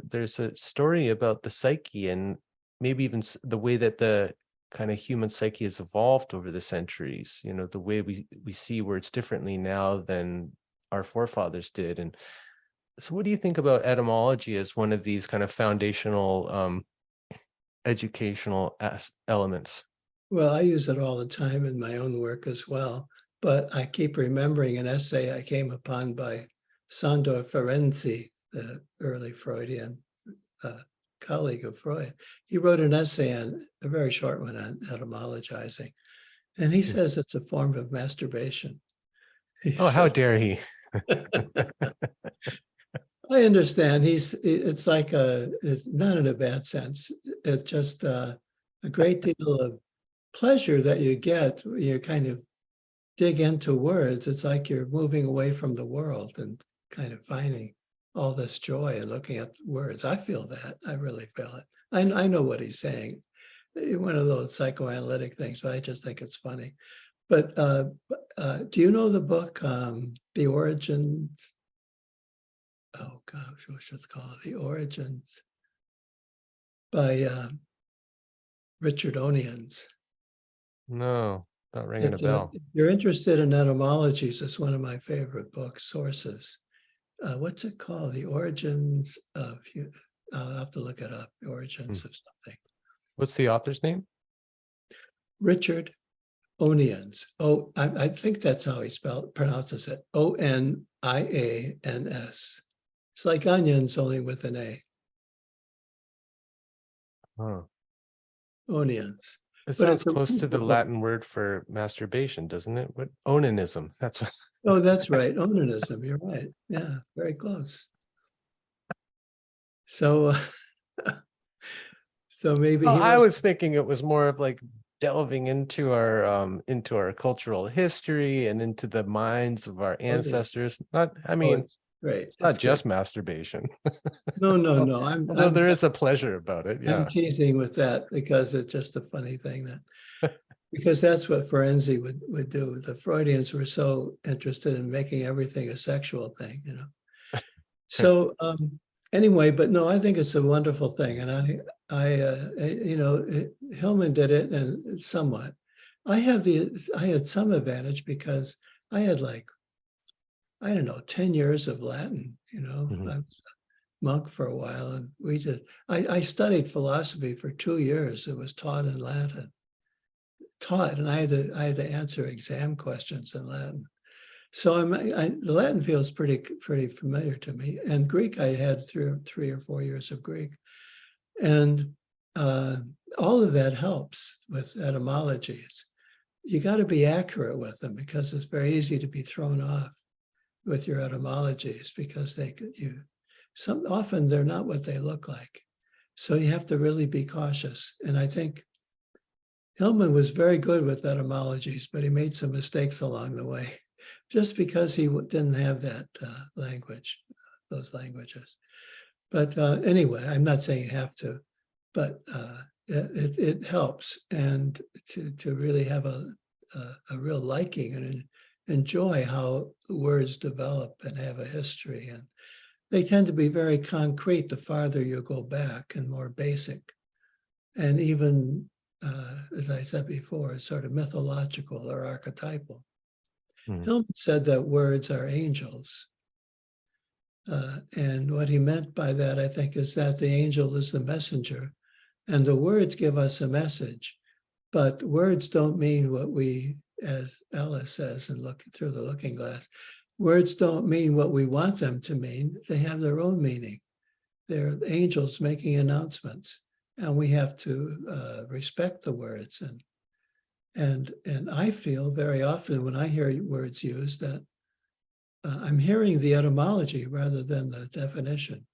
story about the psyche, and maybe even the way that the kind of human psyche has evolved over the centuries. You know, the way we see words differently now than our forefathers did. And so what do you think about etymology as one of these kind of foundational educational elements? Well, I use it all the time in my own work as well, but I keep remembering an essay I came upon by Sandor Ferenczi, the early Freudian colleague of Freud. He wrote an essay, on a very short one, on etymologizing, and he says it's a form of masturbation. He Oh, how says, dare he? I understand. It's like it's not in a bad sense. It's just a great deal of pleasure that you get. You kind of dig into words. It's like you're moving away from the world and kind of finding all this joy and looking at words. I feel that. I really feel it. I know what he's saying. One of those psychoanalytic things, but I just think it's funny. But do you know the book, The Origins? Oh gosh, what should it called? The Origins by Richard Onions. No, not ringing a bell. If you're interested in etymologies, it's one of my favorite book sources. What's it called? The Origins of, I'll have to look it up. The Origins of something. What's the author's name? Richard Onions. Oh, I think that's how he pronounces it. Onians. It's like onions, only with an A. Oh, Onions. it But sounds it's a close to the wonderful book. Latin word for masturbation, doesn't it? What onanism? That's what. Oh, that's right. Onanism. You're right. Yeah, very close. So, so maybe Well, he I was. was thinking it was more of like delving into our cultural history and into the minds of our Oh, yeah. ancestors. Not, I Oh, mean, it's great. it's not It's great. just masturbation. No, no, Al- no. Although there is a pleasure about it. I'm Yeah. teasing with that because it's just a funny thing that, because that's what Ferenczi would do. The Freudians were so interested in making everything a sexual thing, you know. So anyway, but no, I think it's a wonderful thing, and Hillman did it, and somewhat. I had some advantage because I had, like, I don't know, 10 years of Latin. Mhm. I was a monk for a while, and I studied philosophy for 2 years. It was taught in Latin, and I had to answer exam questions in Latin. So the Latin feels pretty familiar to me, and Greek I had 3 or 4 years of Greek, and all of that helps with etymologies. You got to be accurate with them because it's very easy to be thrown off with your etymologies because often they're not what they look like. So you have to really be cautious. And I think Hillman was very good with etymologies, but he made some mistakes along the way just because he didn't have that language, those languages. But anyway, I'm not saying you have to, but it helps, and to really have a real liking and enjoy how words develop and have a history. And they tend to be very concrete the farther you go back and more basic. And even, as I said before, sort of mythological or archetypal. Hillman said that words are angels. And what he meant by that, I think, is that the angel is the messenger, and the words give us a message, but words don't mean what we as Alice says, and look through the looking glass. Words don't mean what we want them to mean. They have their own meaning. They're angels making announcements, and we have to respect the words. And I feel very often when I hear words used that I'm hearing the etymology rather than the definition.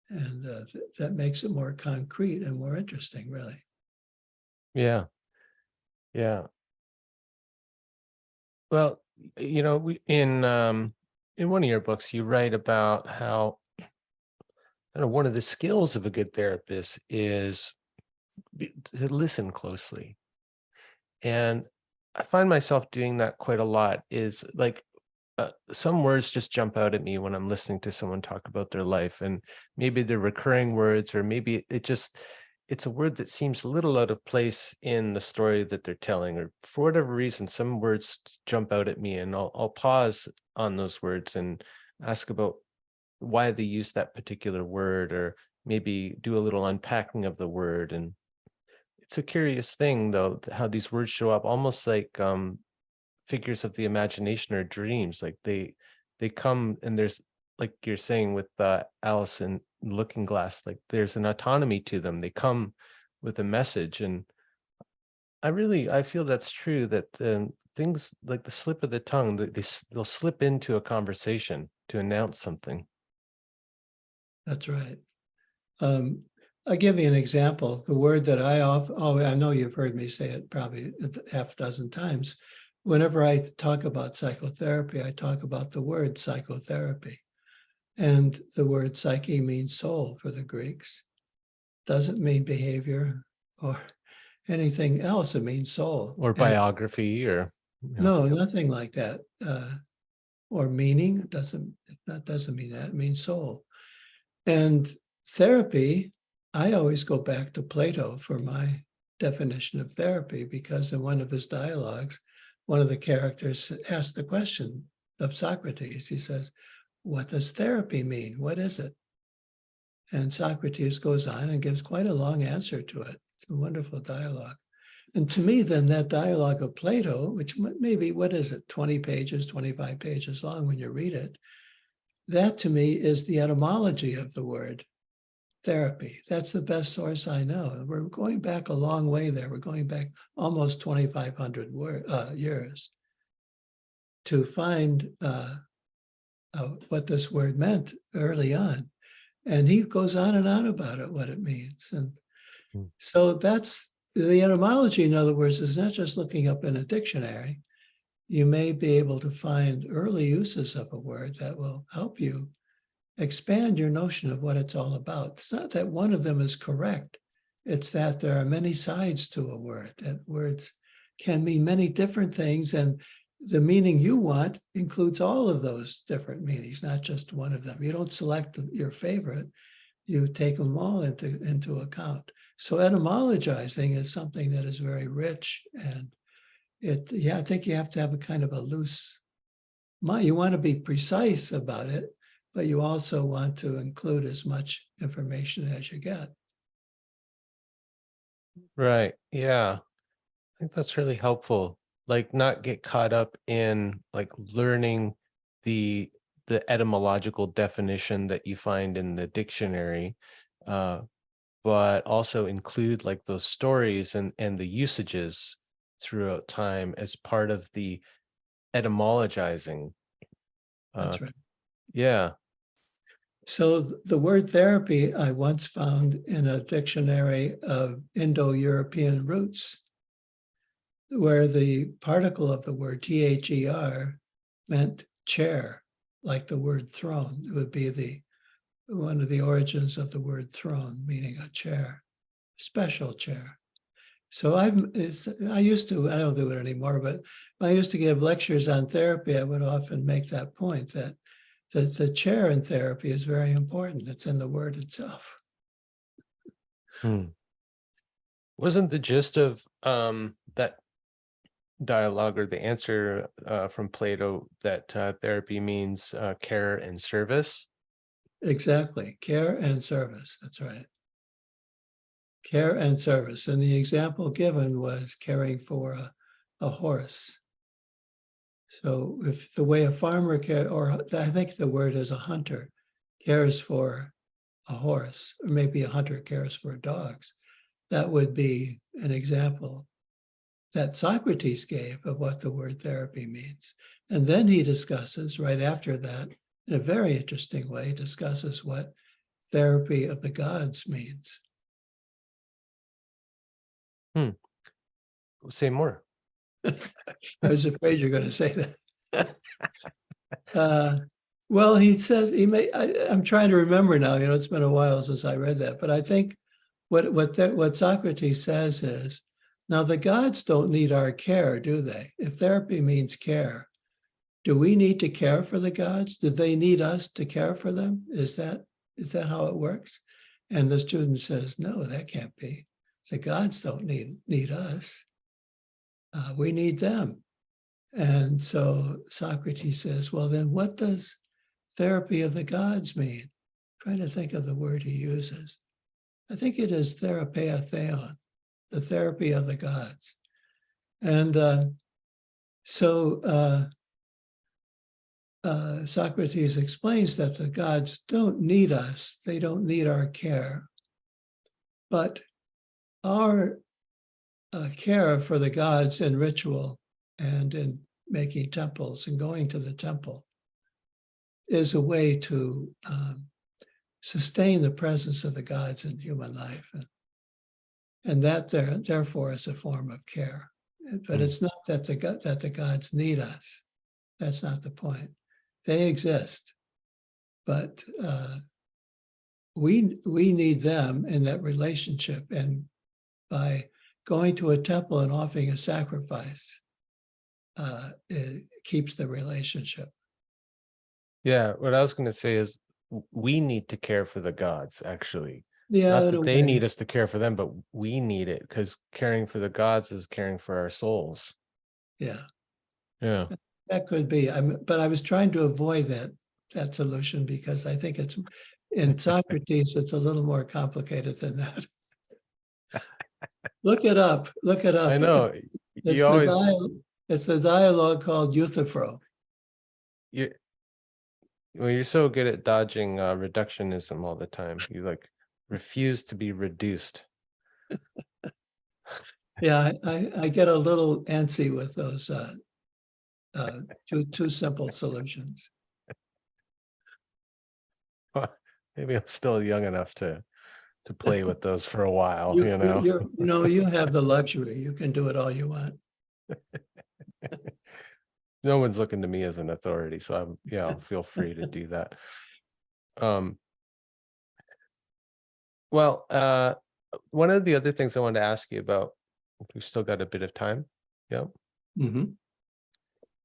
And that makes it more concrete and more interesting, really. Yeah. Yeah. Well, in one of your books, you write about how one of the skills of a good therapist is to listen closely. And I find myself doing that quite a lot. Is like some words just jump out at me when I'm listening to someone talk about their life, and maybe they're recurring words, or maybe it's a word that seems a little out of place in the story that they're telling, or for whatever reason, some words jump out at me, and I'll pause on those words and ask about why they use that particular word, or maybe do a little unpacking of the word. And it's a curious thing, though, how these words show up almost like figures of the imagination or dreams. Like they come, and there's, like you're saying with Alice and Looking Glass, like there's an autonomy to them. They come with a message. And I feel that's true, that things like the slip of the tongue, they'll slip into a conversation to announce something. That's right. I'll give you an example. The word that I know you've heard me say it probably a half dozen times. Whenever I talk about psychotherapy, I talk about the word psychotherapy. And the word psyche means soul for the Greeks. Doesn't mean behavior or anything else. It means soul. Or biography, or no, nothing like that. Or meaning. That doesn't mean that. It means soul. And therapy, I always go back to Plato for my definition of therapy, because in one of his dialogues, one of the characters asked the question of Socrates. He says, "What does therapy mean? What is it?" And Socrates goes on and gives quite a long answer to it. It's a wonderful dialogue. And to me, then, that dialogue of Plato, which maybe, 20 pages, 25 pages long when you read it, that to me is the etymology of the word therapy. That's the best source I know. We're going back a long way there. We're going back almost 2,500 years to find what this word meant early on. And he goes on and on about it, what it means. And so that's the etymology, in other words, is not just looking up in a dictionary. You may be able to find early uses of a word that will help you expand your notion of what it's all about. It's not that one of them is correct. It's that there are many sides to a word, that words can mean many different things, and the meaning you want includes all of those different meanings, not just one of them. You don't select your favorite, you take them all into account. So etymologizing is something that is very rich, and I think you have to have a kind of a loose mind. You want to be precise about it, but you also want to include as much information as you get. Right. Yeah. I think that's really helpful. Like, not get caught up in like learning the etymological definition that you find in the dictionary, uh, but also include like those stories and the usages throughout time as part of the etymologizing. That's right. Yeah. So the word therapy I once found in a dictionary of Indo-European roots, where the particle of the word THER meant chair, like the word throne. It would be one of the origins of the word throne, meaning a chair, special chair. So I don't do it anymore, but when I used to give lectures on therapy, I would often make that point, that the chair in therapy is very important. It's in the word itself. Wasn't the gist of that dialogue, or the answer from Plato, that therapy means care and service? Exactly. Care and service. That's right. Care and service. And the example given was caring for a horse. So if the way a farmer or I think the word is a hunter, cares for a horse, or maybe a hunter cares for dogs, that would be an example that Socrates gave of what the word therapy means. And then he discusses, right after that, in a very interesting way, discusses what therapy of the gods means. Say more. I was afraid you're going to say that. Well, he says he may. I'm trying to remember now. It's been a while since I read that, but I think what Socrates says is, now the gods don't need our care, do they? If therapy means care, do we need to care for the gods? Do they need us to care for them? Is that how it works? And the student says, no, that can't be. The gods don't need us. We need them. And so Socrates says, well, then what does therapy of the gods mean? I'm trying to think of the word he uses. I think it is therapeia theon, the therapy of the gods. And Socrates explains that the gods don't need us. They don't need our care. But our care for the gods in ritual and in making temples and going to the temple is a way to sustain the presence of the gods in human life. And that therefore is a form of care. But it's not that the gods need us. That's not the point. They exist, but we need them in that relationship. And by going to a temple and offering a sacrifice, it keeps the relationship. Yeah, what I was going to say is we need to care for the gods, actually. Yeah, Not that they need us to care for them, but we need it, because caring for the gods is caring for our souls. Yeah. Yeah. That could be. But I was trying to avoid that solution because I think it's in Socrates, it's a little more complicated than that. Look it up. Look it up. I know. It's the dialogue called Euthyphro. You're so good at dodging reductionism all the time. You like refuse to be reduced. Yeah, I get a little antsy with those too simple solutions. Maybe I'm still young enough to play with those for a while, you know. You have the luxury. You can do it all you want. No one's looking to me as an authority, so I'll feel free to do that. Well, one of the other things I wanted to ask you about, if we've still got a bit of time,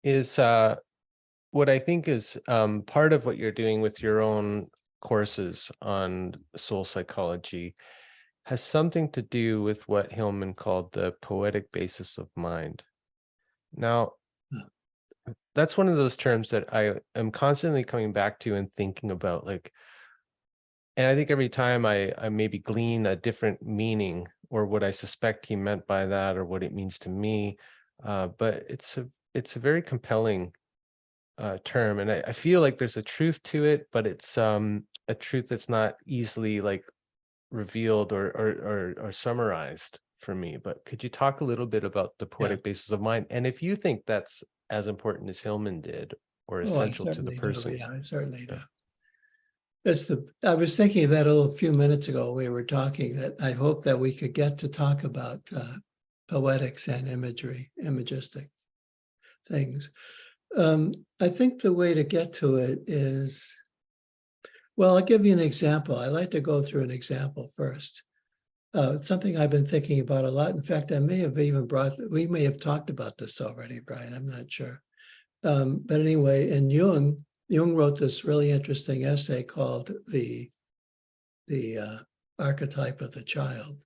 is what I think is part of what you're doing with your own courses on soul psychology has something to do with what Hillman called the poetic basis of mind. Now, that's one of those terms that I am constantly coming back to and thinking about, like, and I think every time I maybe glean a different meaning or what I suspect he meant by that or what it means to me. But it's a very compelling term, and I feel like there's a truth to it, but it's a truth that's not easily like revealed or summarized for me. But could you talk a little bit about the poetic basis of mind, and if you think that's as important as Hillman did or essential to the person? Yeah, I certainly do. I was thinking of that a few minutes ago. We were talking that I hope that we could get to talk about poetics and imagistic things. I think the way to get to it is, well, I'll give you an example. I like to go through an example first. It's something I've been thinking about a lot. In fact, we may have talked about this already, Brian, I'm not sure. But anyway, in Jung wrote this really interesting essay called the Archetype of the Child.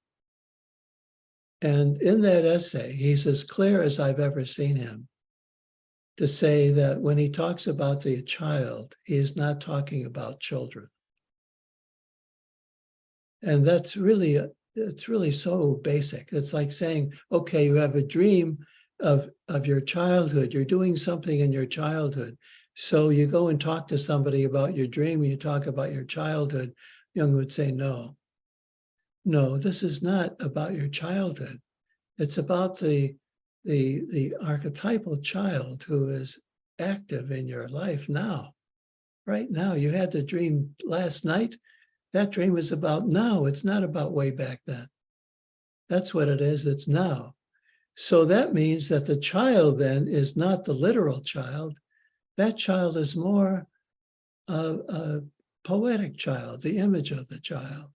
And in that essay, he's as clear as I've ever seen him to say that when he talks about the child, he is not talking about children. And it's really so basic. It's like saying, okay, you have a dream of your childhood. You're doing something in your childhood. So you go and talk to somebody about your dream, and you talk about your childhood. Jung would say, no, this is not about your childhood. It's about the archetypal child who is active in your life now. Right now, you had the dream last night. That dream is about now. It's not about way back then. That's what it is. It's now. So that means that the child then is not the literal child. That child is more a poetic child, the image of the child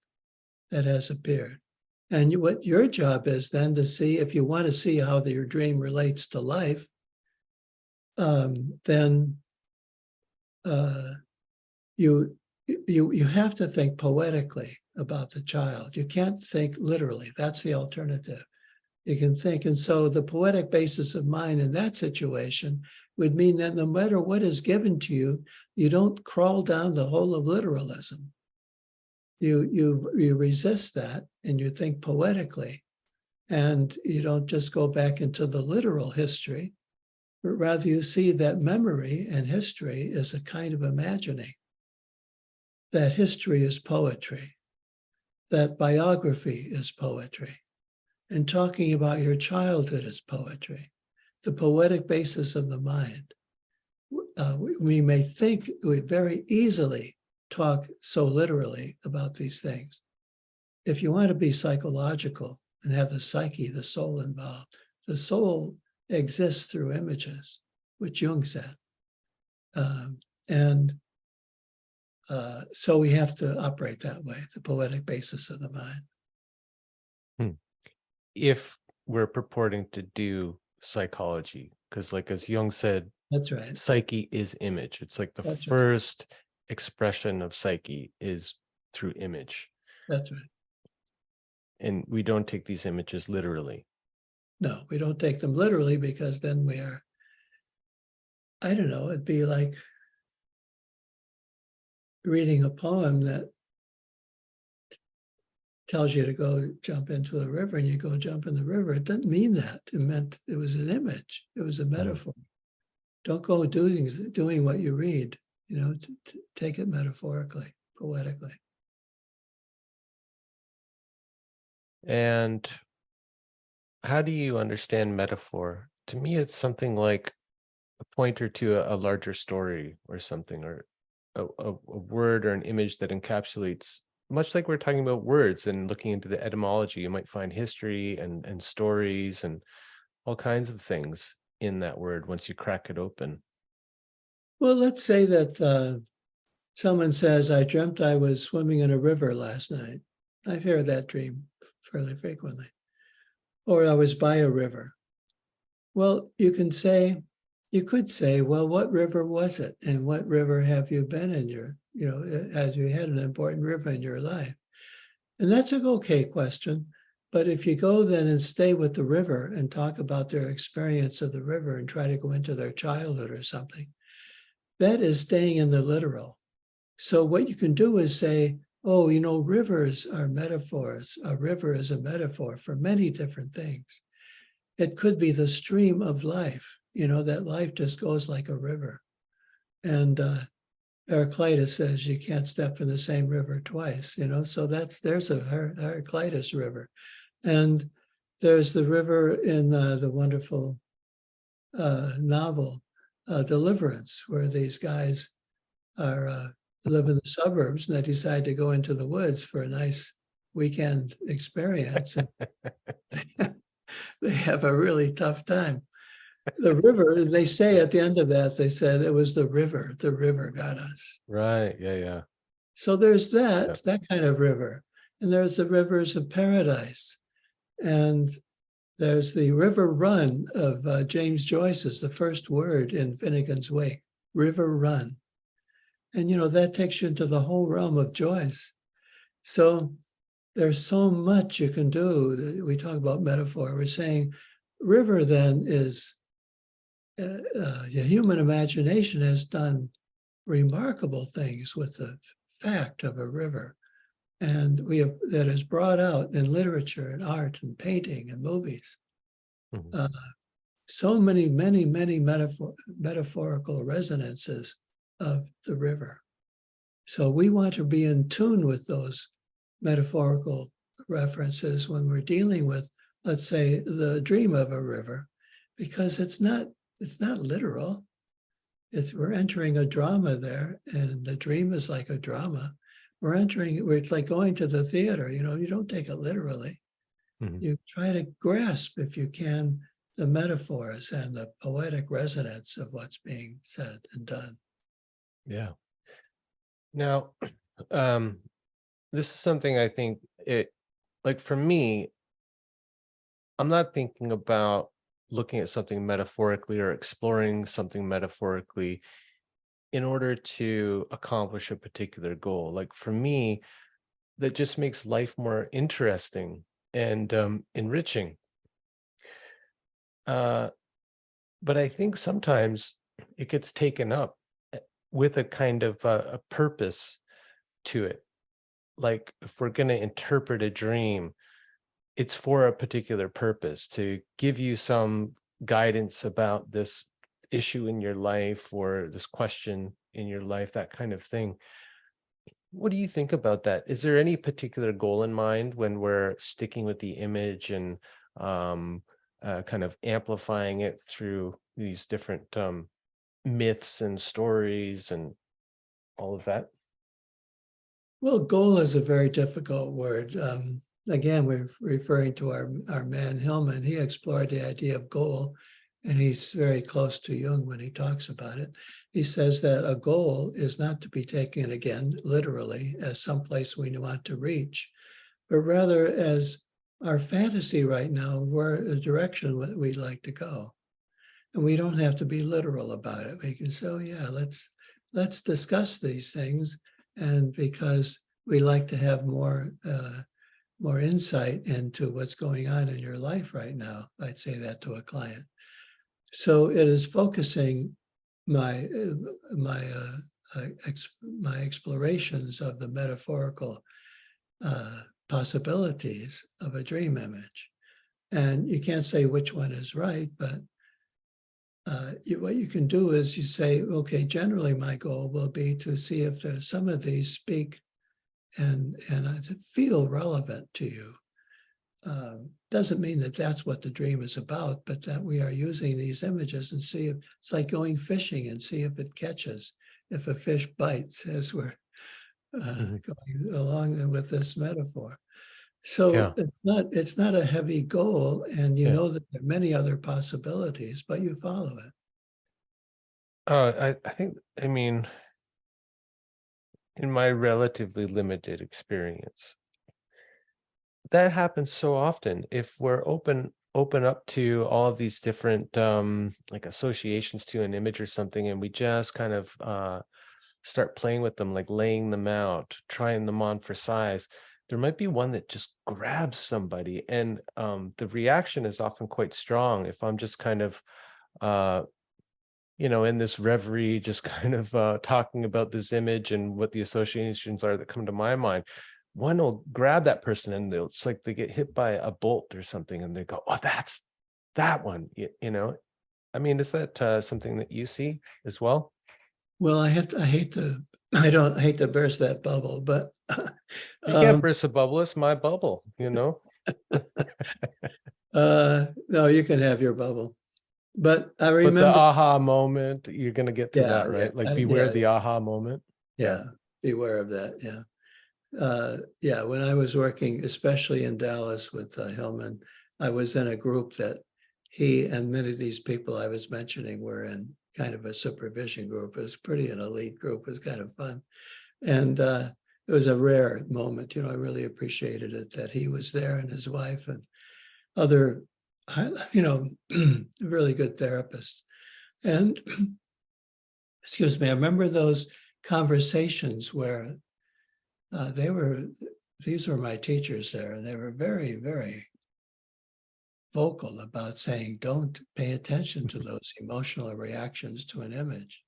that has appeared. And what your job is then to see, if you want to see how your dream relates to life, then you have to think poetically about the child. You can't think literally. That's the alternative. You can think. And so the poetic basis of mind in that situation would mean that no matter what is given to you, you don't crawl down the hole of literalism. You resist that and you think poetically. And you don't just go back into the literal history, but rather you see that memory and history is a kind of imagining. That history is poetry. That biography is poetry. And talking about your childhood is poetry. The poetic basis of the mind. We may think we very easily talk so literally about these things. If you want to be psychological and have the psyche, the soul involved, the soul exists through images, which Jung said. So we have to operate that way, the poetic basis of the mind. If we're purporting to do psychology, because like as Jung said, that's right. Psyche is image. It's like the first expression of psyche is through image. That's right. And we don't take these images literally. No, we don't take them literally, because then we are, I don't know, it'd be like reading a poem that tells you to go jump into the river and you go jump in the river. It doesn't mean that. It meant it was an image. It was a metaphor. Don't go doing what you read, take it metaphorically, poetically. And how do you understand metaphor? To me, it's something like a pointer to a larger story or something, or a word or an image that encapsulates, much like we're talking about words and looking into the etymology, you might find history and stories and all kinds of things in that word once you crack it open. Well, let's say that someone says, I dreamt I was swimming in a river last night. I hear that dream fairly frequently. Or I was by a river. Well, you could say, well, what river was it? And what river have you been in as you had an important river in your life? And that's an okay question. But if you go then and stay with the river and talk about their experience of the river and try to go into their childhood or something, that is staying in the literal. So what you can do is say, oh, rivers are metaphors. A river is a metaphor for many different things. It could be the stream of life, that life just goes like a river. And Heraclitus says you can't step in the same river twice, so there's a Heraclitus river. And there's the river in the wonderful novel Deliverance, where these guys live in the suburbs and they decide to go into the woods for a nice weekend experience. They have a really tough time. The river, they say at the end of that, they said it was the river got us. Right, yeah. So there's that kind of river. And there's the rivers of paradise. And there's the river run of James Joyce's, the first word in Finnegan's Wake, river run. And, that takes you into the whole realm of Joyce. So there's so much you can do. We talk about metaphor. We're saying river then is, the human imagination has done remarkable things with the fact of a river. And that is brought out in literature and art and painting and movies. so many metaphorical resonances of the river. So we want to be in tune with those metaphorical references when we're dealing with, let's say, the dream of a river, because it's not literal. We're entering a drama there, and the dream is like a drama. It's like going to the theater, you don't take it literally. Mhm. You try to grasp, if you can, the metaphors and the poetic resonance of what's being said and done. Yeah. Now, um, this is something I think like for me, I'm not thinking about looking at something metaphorically or exploring something metaphorically in order to accomplish a particular goal. Like for me, that just makes life more interesting and enriching. Uh, but I think sometimes it gets taken up with a kind of a purpose to it. Like if we're going to interpret a dream, it's for a particular purpose to give you some guidance about this issue in your life or this question in your life, that kind of thing. What do you think about that? Is there any particular goal in mind when we're sticking with the image and um, kind of amplifying it through these different myths and stories and all of that? Well, goal is a very difficult word. Again, we're referring to our man Hillman. He explored the idea of goal, and he's very close to Jung when he talks about it. He says that a goal is not to be taken, again, literally, as someplace we want to reach, but rather as our fantasy right now, where the direction we'd like to go. And we don't have to be literal about it. We can say, oh, yeah, let's discuss these things. And because we like to have more insight into what's going on in your life right now, I'd say that to a client. So it is focusing my explorations of the metaphorical possibilities of a dream image. And you can't say which one is right, but what you can do is you say, okay, generally my goal will be to see if there's some of these speak and feel relevant to you. Doesn't mean that that's what the dream is about, but that we are using these images and see if it's like going fishing and see if it catches, if a fish bites, as we're Mhm. going along with this metaphor. So Yeah, it's not a heavy goal, and you yeah. know that there are many other possibilities, but you follow it. I think, I mean, in my relatively limited experience, that happens so often. If we're open up to all of these different like associations to an image or something, and we just kind of start playing with them, like laying them out, trying them on for size, there might be one that just grabs somebody, and the reaction is often quite strong. If I'm just kind of uh in this reverie, just kind of talking about this image and what the associations are that come to my mind, one will grab that person and it's like they get hit by a bolt or something and they go, oh, that's that one. I mean, is that something that you see as well? Well, I don't hate to burst that bubble, but You can't um, burst a bubble, it's my bubble. no, you can have your bubble. But I But the remember, aha moment, you're going to get to yeah, that, yeah, right? Like beware the aha moment. Yeah. yeah, beware of that. Yeah. Yeah, when I was working, especially in Dallas with Hillman, I was in a group that he and many of these people I was mentioning were in, kind of a supervision group. It was pretty an elite group. It was kind of fun. And it was a rare moment. I really appreciated it that he was there and his wife and other, really good therapists. And excuse me, I remember those conversations where these were my teachers there, and they were very, very vocal about saying, don't pay attention to those emotional reactions to an image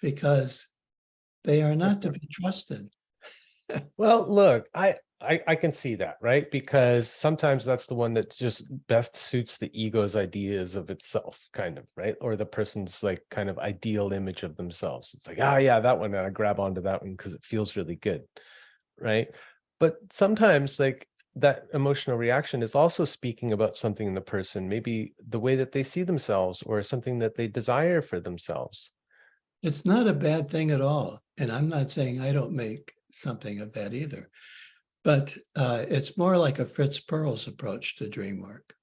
because they are not to be trusted. Well, look, I can see that, right? Because sometimes that's the one that just best suits the ego's ideas of itself, kind of, right? Or the person's like kind of ideal image of themselves. It's like, oh yeah, that one, and I grab onto that one because it feels really good, right? But sometimes like that emotional reaction is also speaking about something in the person, maybe the way that they see themselves or something that they desire for themselves. It's not a bad thing at all. And I'm not saying I don't make something of that either. But it's more like a Fritz Perls approach to dream work.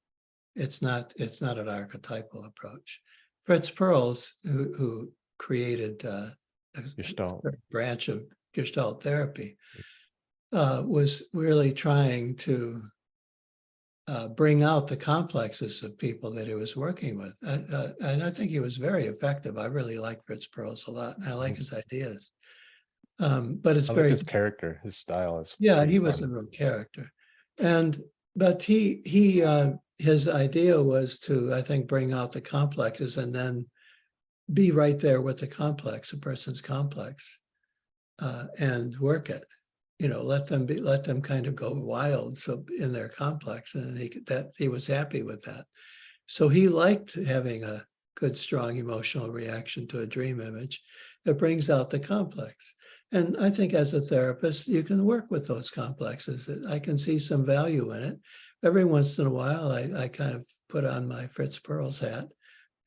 It's not an archetypal approach. Fritz Perls, who created a Gestalt. third branch of Gestalt therapy, was really trying to bring out the complexes of people that he was working with. And I think he was very effective. I really like Fritz Perls a lot, and I like Mhm. his ideas. But it's I like very, his character, his style is yeah, pretty he was a fun. real character. And but his idea was to, I think, bring out the complexes and then be right there with the complex, a person's complex, and work it. Let them kind of go wild so in their complex, and he was happy with that. So he liked having a good, strong emotional reaction to a dream image. It brings out the complex. And I think as a therapist, you can work with those complexes. I can see some value in it. Every once in a while, I kind of put on my Fritz Perls hat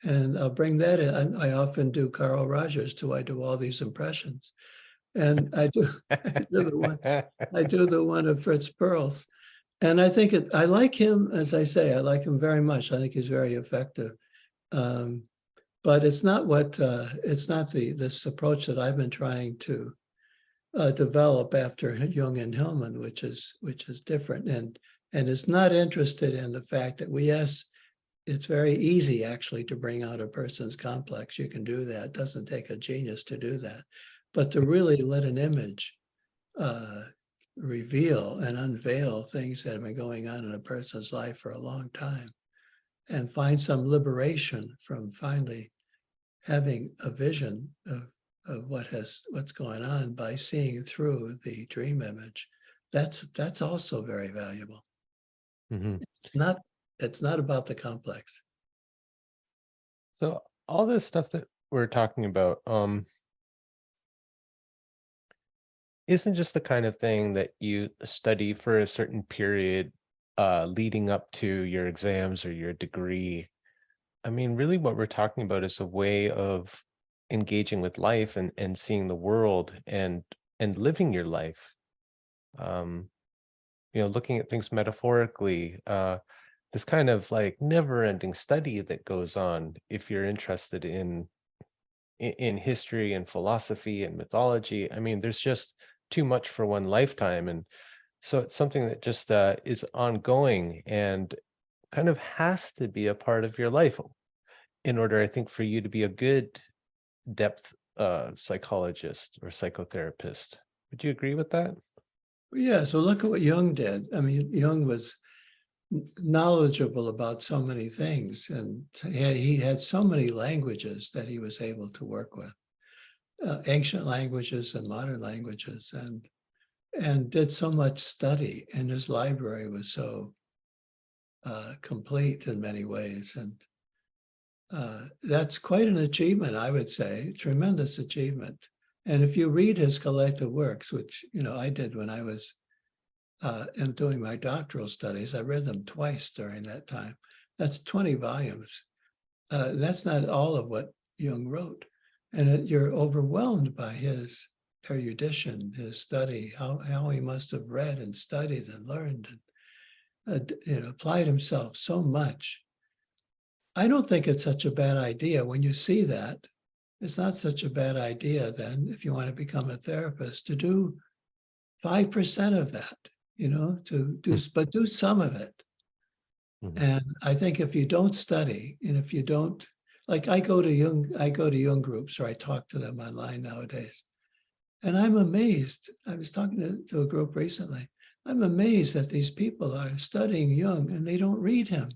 and I'll bring that in. I often do Carl Rogers too. I do all these impressions. And I do the one of Fritz Perls. And I like him, as I say, I like him very much. I think he's very effective. Um, but it's not this approach that I've been trying to develop after Jung and Hillman, which is different and is not interested in the fact that it's very easy actually to bring out a person's complex. You can do that. It doesn't take a genius to do that. But to really let an image uh, reveal and unveil things that have been going on in a person's life for a long time and find some liberation from finally having a vision of what's going on by seeing through the dream image. That's also very valuable. Mhm. Not It's not about the complex. So all this stuff that we're talking about, isn't just the kind of thing that you study for a certain period, leading up to your exams or your degree. I mean, really what we're talking about is a way of engaging with life and seeing the world and living your life. Um, looking at things metaphorically, this kind of like never-ending study that goes on if you're interested in history and philosophy and mythology. I mean, there's just too much for one lifetime. And so it's something that just is ongoing and kind of has to be a part of your life in order, I think, for you to be a good depth psychologist or psychotherapist. Would you agree with that? Yeah, so look at what Jung did. I mean, Jung was knowledgeable about so many things, and he had so many languages that he was able to work with, ancient languages and modern languages, and did so much study, and his library was so complete in many ways. And that's quite an achievement, I would say, tremendous achievement. And if you read his collected works, which I did when I was doing my doctoral studies, I read them twice during that time. That's 20 volumes. That's not all of what Jung wrote. And you're overwhelmed by his erudition, his study, how he must have read and studied and learned and applied himself so much. I don't think it's such a bad idea when you see that. It's not such a bad idea then, if you want to become a therapist, to do 5% of that, but do some of it. Mhm. And I think if you don't study, and if you don't, like I go to Jung groups, or I talk to them online nowadays, and I'm amazed. I was talking to a group recently. I'm amazed that these people are studying Jung and they don't read him.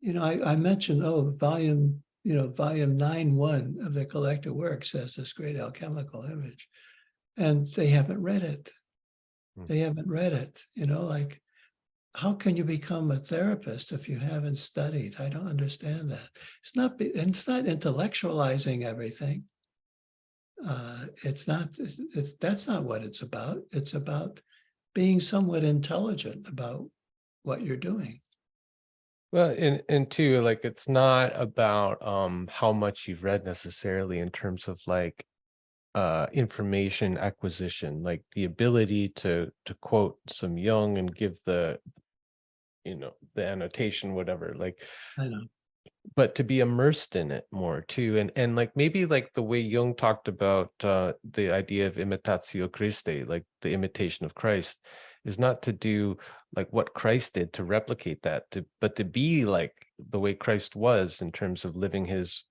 I mentioned, volume 9.1 of the collected works has this great alchemical image, and they haven't read it. Mm. They haven't read it, like, how can you become a therapist if you haven't studied? I don't understand that. It's not intellectualizing everything. That's not what it's about. It's about being somewhat intelligent about what you're doing. Well, and two, like it's not about how much you've read necessarily in terms of like information acquisition, like the ability to quote some Jung and give the annotation, whatever, like, I know. but to be immersed in it more too. And like maybe like the way Jung talked about the idea of imitatio Christi, like the imitation of Christ, is not to do like what Christ did to replicate that, but to be like the way Christ was in terms of living his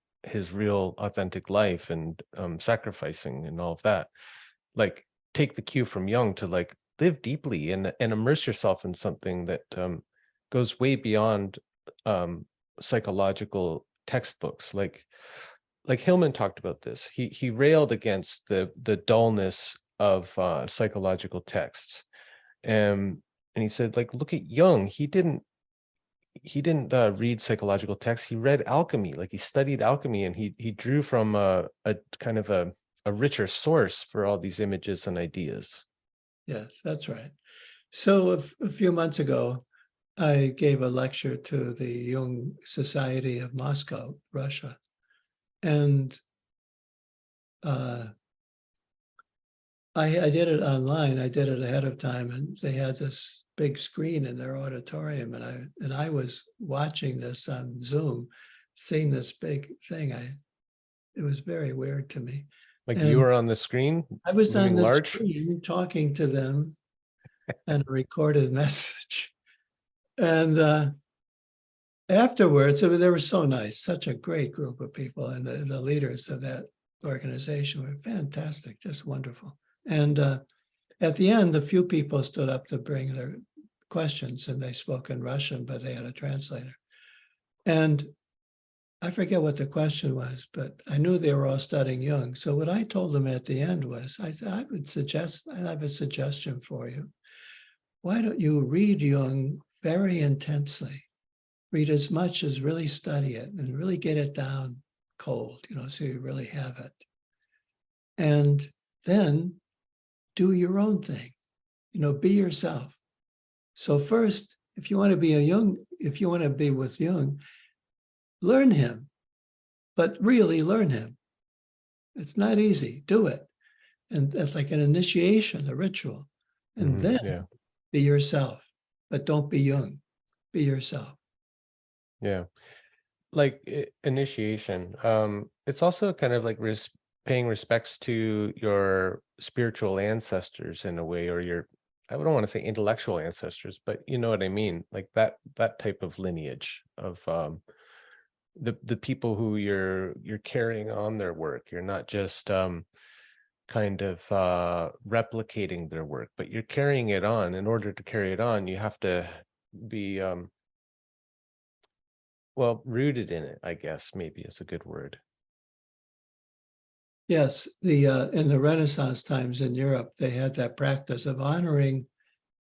real authentic life and sacrificing and all of that. Like take the cue from Jung to like live deeply and immerse yourself in something that goes way beyond um psychological textbooks. Like Hillman talked about this. He railed against the dullness of psychological texts. And he said, like, look at Jung. He didn't read psychological texts. He read alchemy. Like he studied alchemy, and he drew from a kind of a richer source for all these images and ideas. Yes, that's right. So a few months ago, I gave a lecture to the Jung Society of Moscow, Russia. And uh, I did it online. I did it ahead of time, and they had this big screen in their auditorium, and I was watching this on Zoom, seeing this big thing. It was very weird to me. Like you And were on the screen, I was on looming the large. screen talking to them and a recorded message. And afterwards, I mean, they were so nice, such a great group of people, and the leaders of that organization were fantastic, just wonderful. And at the end, a few people stood up to bring their questions, and they spoke in Russian, but they had a translator. And I forget what the question was, but I knew they were all studying Jung. So what I told them at the end was, I said, I have a suggestion for you. Why don't you read Jung very intensely? Read as much as really study it and really get it down cold, so you really have it. And then do your own thing, be yourself. So first, if you want to be with Jung, learn him, but really learn him. It's not easy. Do it. And that's like an initiation, a ritual. And then Yeah. be yourself, but don't be Jung. Be yourself. Yeah. Like initiation. It's also kind of like paying respects to your spiritual ancestors in a way, or your, I don't want to say intellectual ancestors, but you know what I mean, like that type of lineage of the people who you're carrying on their work. You're not just kind of replicating their work, but you're carrying it on. In order to carry it on, you have to be well, rooted in it, I guess, maybe is a good word. Yes, the in the Renaissance times in Europe, they had that practice of honoring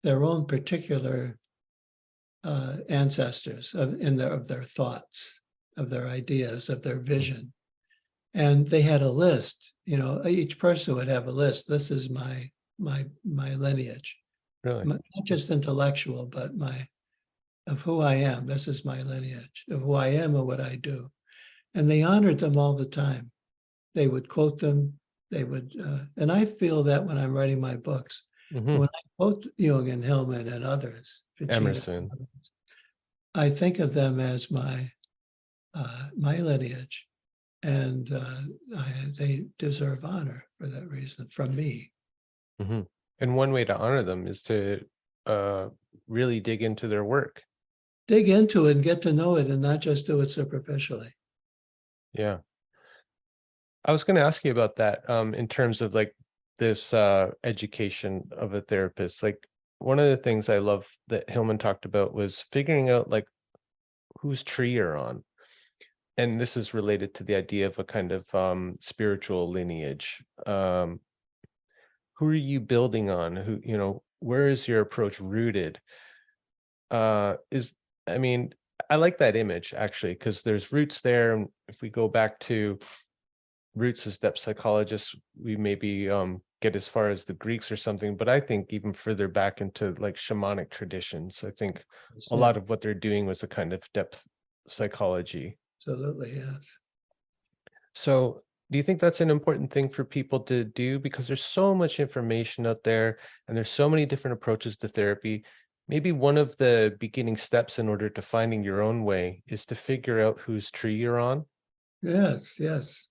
their own particular ancestors of their thoughts, of their ideas, of their Mm. vision. And they had a list, each person would have a list. This is my lineage, Really? not just intellectual, but of who I am. This is my lineage of who I am and what I do. And they honored them all the time. They would quote them. They would, and I feel that when I'm writing my books, Hmm. when I quote Jung and Hillman and others, Ficino, Emerson. I think of them as my lineage, and they deserve honor for that reason from me. Hmm. And one way to honor them is to uh, really dig into their work. Dig into it and get to know it, and not just do it superficially. Yeah. I was going to ask you about that in terms of like this education of a therapist. Like one of the things I love that Hillman talked about was figuring out like whose tree you're on. And this is related to the idea of a kind of spiritual lineage. Who are you building on? where is your approach rooted? Is I mean, I like that image actually, because there's roots there. And if we go back to roots as depth psychologists, we maybe get as far as the Greeks or something, but I think even further back into like shamanic traditions. I think a Yeah, lot of what they're doing was a kind of depth psychology. absolutely, yes. So do you think that's an important thing for people to do? Because there's so much information out there and there's so many different approaches to therapy. Maybe one of the beginning steps in order to finding your own way is to figure out whose tree you're on. Yes, yes.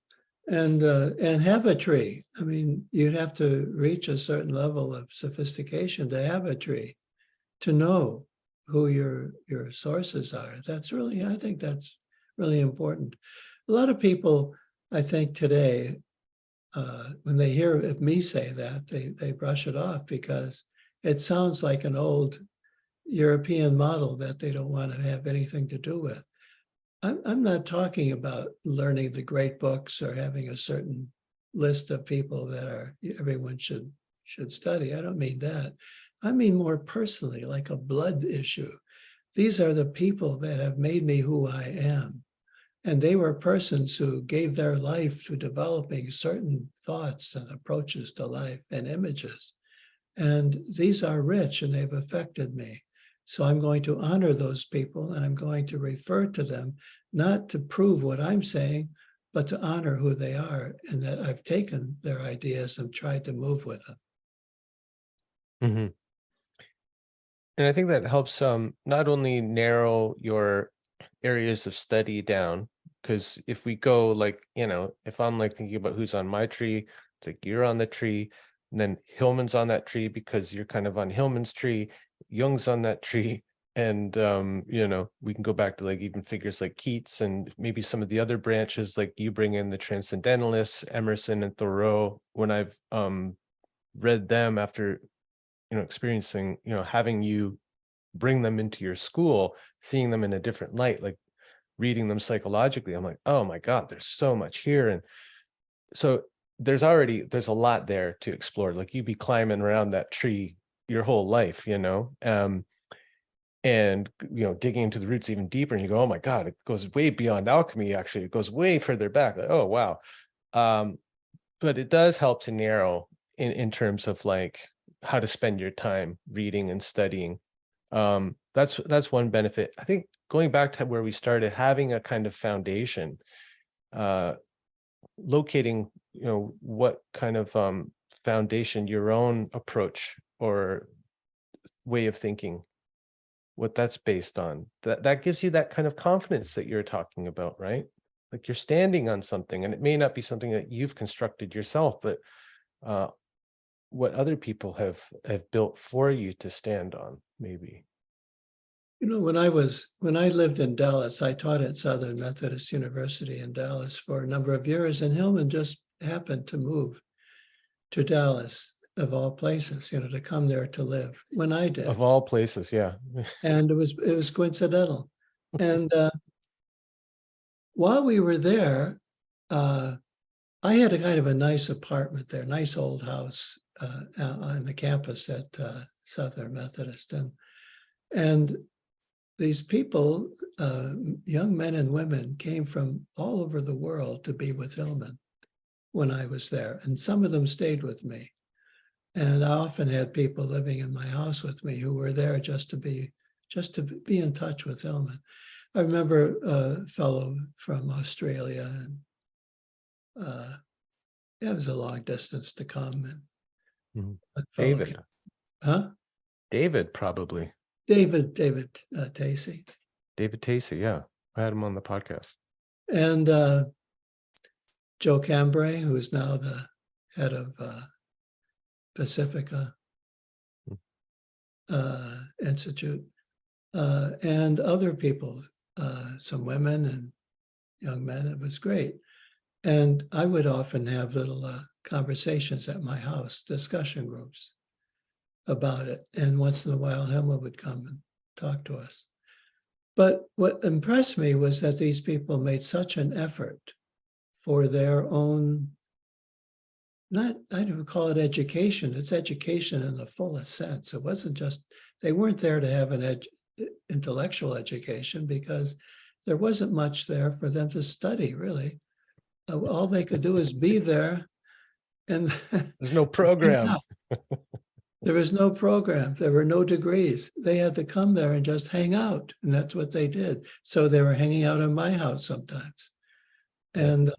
And have a tree. I mean, you'd have to reach a certain level of sophistication to have a tree, to know who your sources are. That's really, I think that's really important. A lot of people, I think today, when they hear of me say that, they brush it off because it sounds like an old European model that they don't want to have anything to do with. I'm not talking about learning the great books or having a certain list of people that everyone should study. I don't mean that. I mean more personally, like a blood issue. These are the people that have made me who I am. And they were persons who gave their life to developing certain thoughts and approaches to life and images. And these are rich and they've affected me. So I'm going to honor those people and I'm going to refer to them, not to prove what I'm saying, but to honor who they are and that I've taken their ideas and tried to move with them. Mhm. And I think that helps not only narrow your areas of study down, because if we go like, if I'm like thinking about who's on my tree, it's like you're on the tree, and then Hillman's on that tree because you're kind of on Hillman's tree, Jung's on that tree, and we can go back to like even figures like Keats and maybe some of the other branches, like you bring in the transcendentalists, Emerson and Thoreau. When I've read them after experiencing, having you bring them into your school, seeing them in a different light, like reading them psychologically, I'm like, oh my God, there's so much here. And so there's a lot there to explore. Like you'd be climbing around that tree your whole life, and digging into the roots even deeper, and you go, oh my God, it goes way beyond alchemy. Actually, it goes way further back. Like, oh wow. Um, but it does help to narrow in terms of like how to spend your time reading and studying. That's one benefit. I think going back to where we started, having a kind of foundation, uh, locating, what kind of foundation your own approach or way of thinking, what that's based on. That gives you that kind of confidence that you're talking about, right? Like you're standing on something, and it may not be something that you've constructed yourself, but uh, what other people have built for you to stand on, maybe. When I lived in Dallas, I taught at Southern Methodist University in Dallas for a number of years, and Hillman just happened to move to Dallas, of all places, to come there to live when I did. Of all places, yeah. And it was coincidental. And while we were there, I had a kind of a nice apartment there, nice old house on the campus at Southern Methodist. And these people, young men and women, came from all over the world to be with Hillman when I was there. And some of them stayed with me. And I often had people living in my house with me who were there just to be in touch with Hillman. I remember a fellow from Australia, and it was a long distance to come. And Mhm. a fellow David. huh? David, probably. David Tacey. David Tacey, yeah. I had him on the podcast. And Joe Cambray, who is now the head of Pacifica Institute, and other people, some women and young men. It was great. And I would often have little conversations at my house, discussion groups about it. And once in a while, Hillman would come and talk to us. But what impressed me was that these people made such an effort for their own I don't call it education. It's education in the fullest sense. It wasn't just, they weren't there to have an intellectual education because there wasn't much there for them to study, really. All they could do is be there and There's no program. there was no program. There were no degrees. They had to come there and just hang out. And that's what they did. So they were hanging out in my house sometimes. And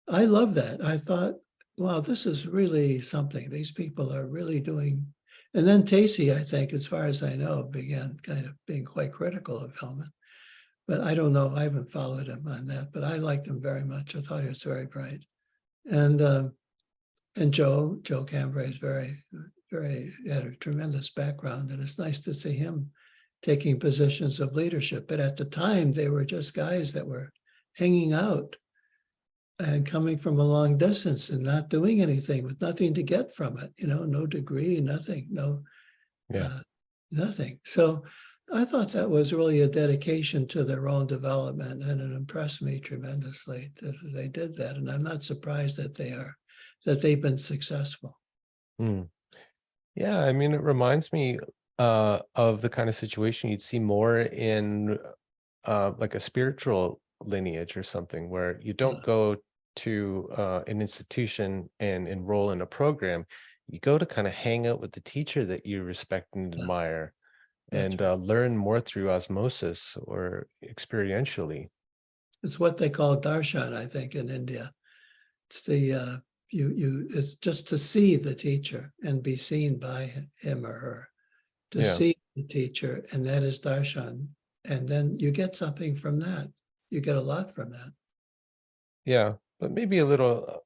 I love that. I thought, wow, this is really something. These people are really doing. And then Tacey, I think, as far as I know, began kind of being quite critical of Hillman. But I don't know. I haven't followed him on that. But I liked him very much. I thought he was very bright. And Joe Cambray is very had a tremendous background, and it's nice to see him taking positions of leadership. But at the time, they were just guys that were hanging out and coming from a long distance and not doing anything with nothing to get from it. No degree, nothing, nothing. So I thought that was really a dedication to their own development, and it impressed me tremendously that they did that. And I'm not surprised that they've been successful. Yeah, I mean, it reminds me of the kind of situation you'd see more in like a spiritual lineage or something, where you don't go to an institution and enroll in a program. You go to kind of hang out with the teacher that you respect and admire, and learn more through osmosis or experientially. It's what they call darshan, I think, in India. It's the it's just to see the teacher and be seen by him or her, to see the teacher, and that is darshan. And then you get something from that. You get a lot from that. Yeah, but maybe a little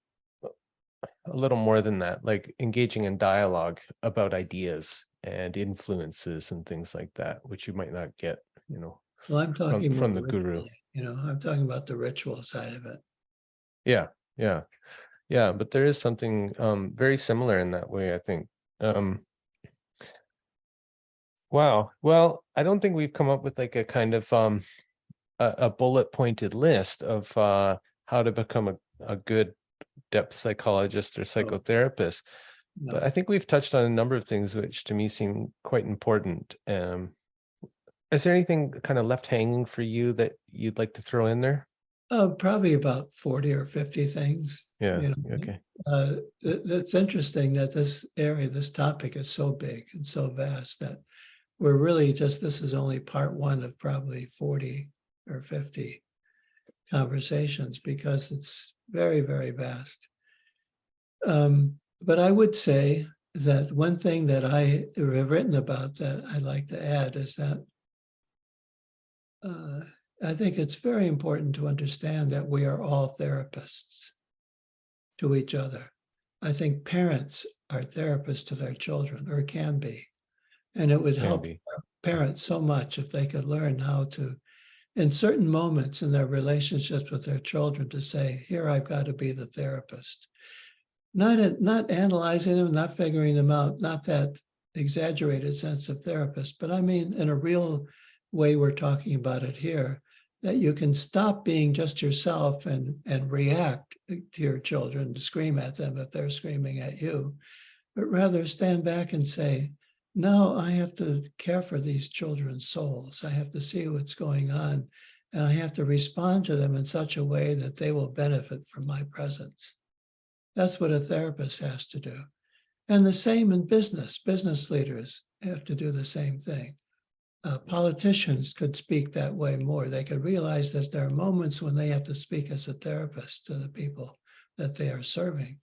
more than that, like engaging in dialogue about ideas and influences and things like that, which you might not get, Well, I'm talking from more the guru. I'm talking about the ritual side of it. Yeah, but there is something very similar in that way, I think. Wow. Well, I don't think we've come up with like a kind of a bullet pointed list of how to become a good depth psychologist or psychotherapist. No. But I think we've touched on a number of things which to me seem quite important. Is there anything kind of left hanging for you that you'd like to throw in there? Probably about 40 or 50 things. Yeah. Okay. That's interesting that this topic is so big and so vast that we're really this is only part one of probably 40 or 50 conversations, because it's very, very vast. But I would say that one thing that I have written about that I'd like to add is that I think it's very important to understand that we are all therapists to each other. I think parents are therapists to their children, or can be. And it would help parents so much if they could learn how to, in certain moments in their relationships with their children, to say, here, I've got to be the therapist. Not analyzing them, not figuring them out, not that exaggerated sense of therapist, but I mean, in a real way we're talking about it here, that you can stop being just yourself and react to your children, scream at them if they're screaming at you, but rather stand back and say, now I have to care for these children's souls. I have to see what's going on, and I have to respond to them in such a way that they will benefit from my presence. That's what a therapist has to do. And the same in business. Business leaders have to do the same thing. Politicians could speak that way more. They could realize that there are moments when they have to speak as a therapist to the people that they are serving.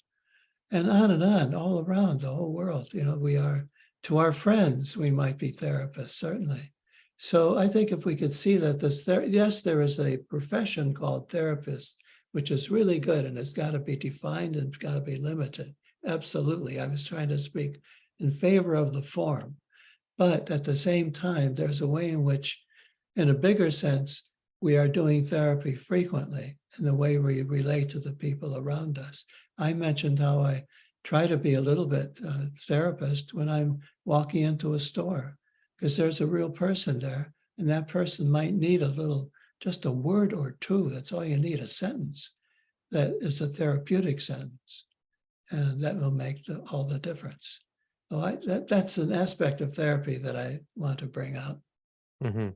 And on, all around the whole world. We are, to our friends, we might be therapists, certainly. So I think if we could see that yes, there is a profession called therapist, which is really good, and it's got to be defined and it's got to be limited. Absolutely. I was trying to speak in favor of the form. But at the same time, there's a way in which, in a bigger sense, we are doing therapy frequently in the way we relate to the people around us. I mentioned how I try to be a little bit therapist when I'm walking into a store, because there's a real person there, and that person might need just a word or two. That's all you need, a sentence that is a therapeutic sentence. And that will make all the difference. So that's an aspect of therapy that I want to bring out. Hmm.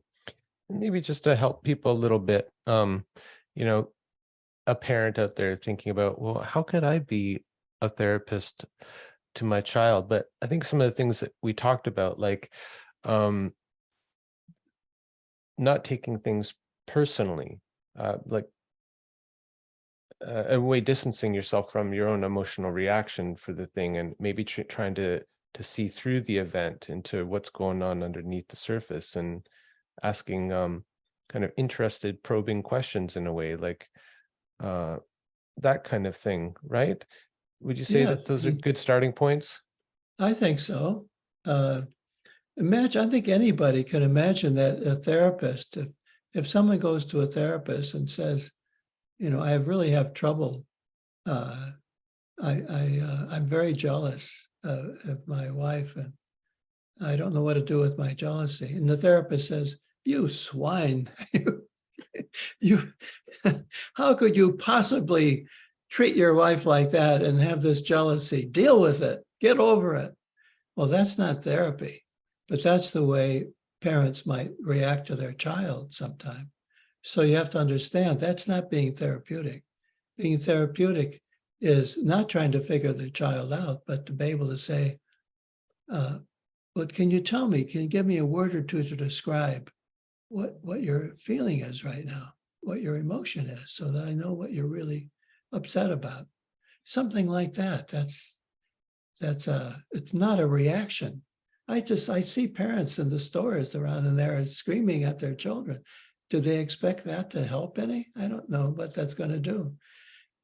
Maybe just to help people a little bit, you know, a parent out there thinking about, well, how could I be a therapist to my child? But I think some of the things that we talked about, like um, not taking things personally, like a way distancing yourself from your own emotional reaction for the thing, and maybe trying to see through the event into what's going on underneath the surface, and asking kind of interested, probing questions in a way, like uh, that kind of thing, right? Would you say that Yes, those are good starting points? I think so. Uh, I think anybody can imagine that a therapist, if someone goes to a therapist and says, I really have trouble. Uh, I'm very jealous of my wife, and I don't know what to do with my jealousy. And the therapist says, "You swine, you, how could you possibly treat your wife like that and have this jealousy? Deal with it. Get over it." Well, that's not therapy, but that's the way parents might react to their child sometime. So you have to understand that's not being therapeutic. Being therapeutic is not trying to figure the child out, but to be able to say, "What can you tell me? Can you give me a word or two to describe what your feeling is right now, what your emotion is, so that I know what you're really upset about?" Something like that. It's not a reaction. I see parents in the stores around and they're screaming at their children. Do they expect that to help any? I don't know what that's going to do.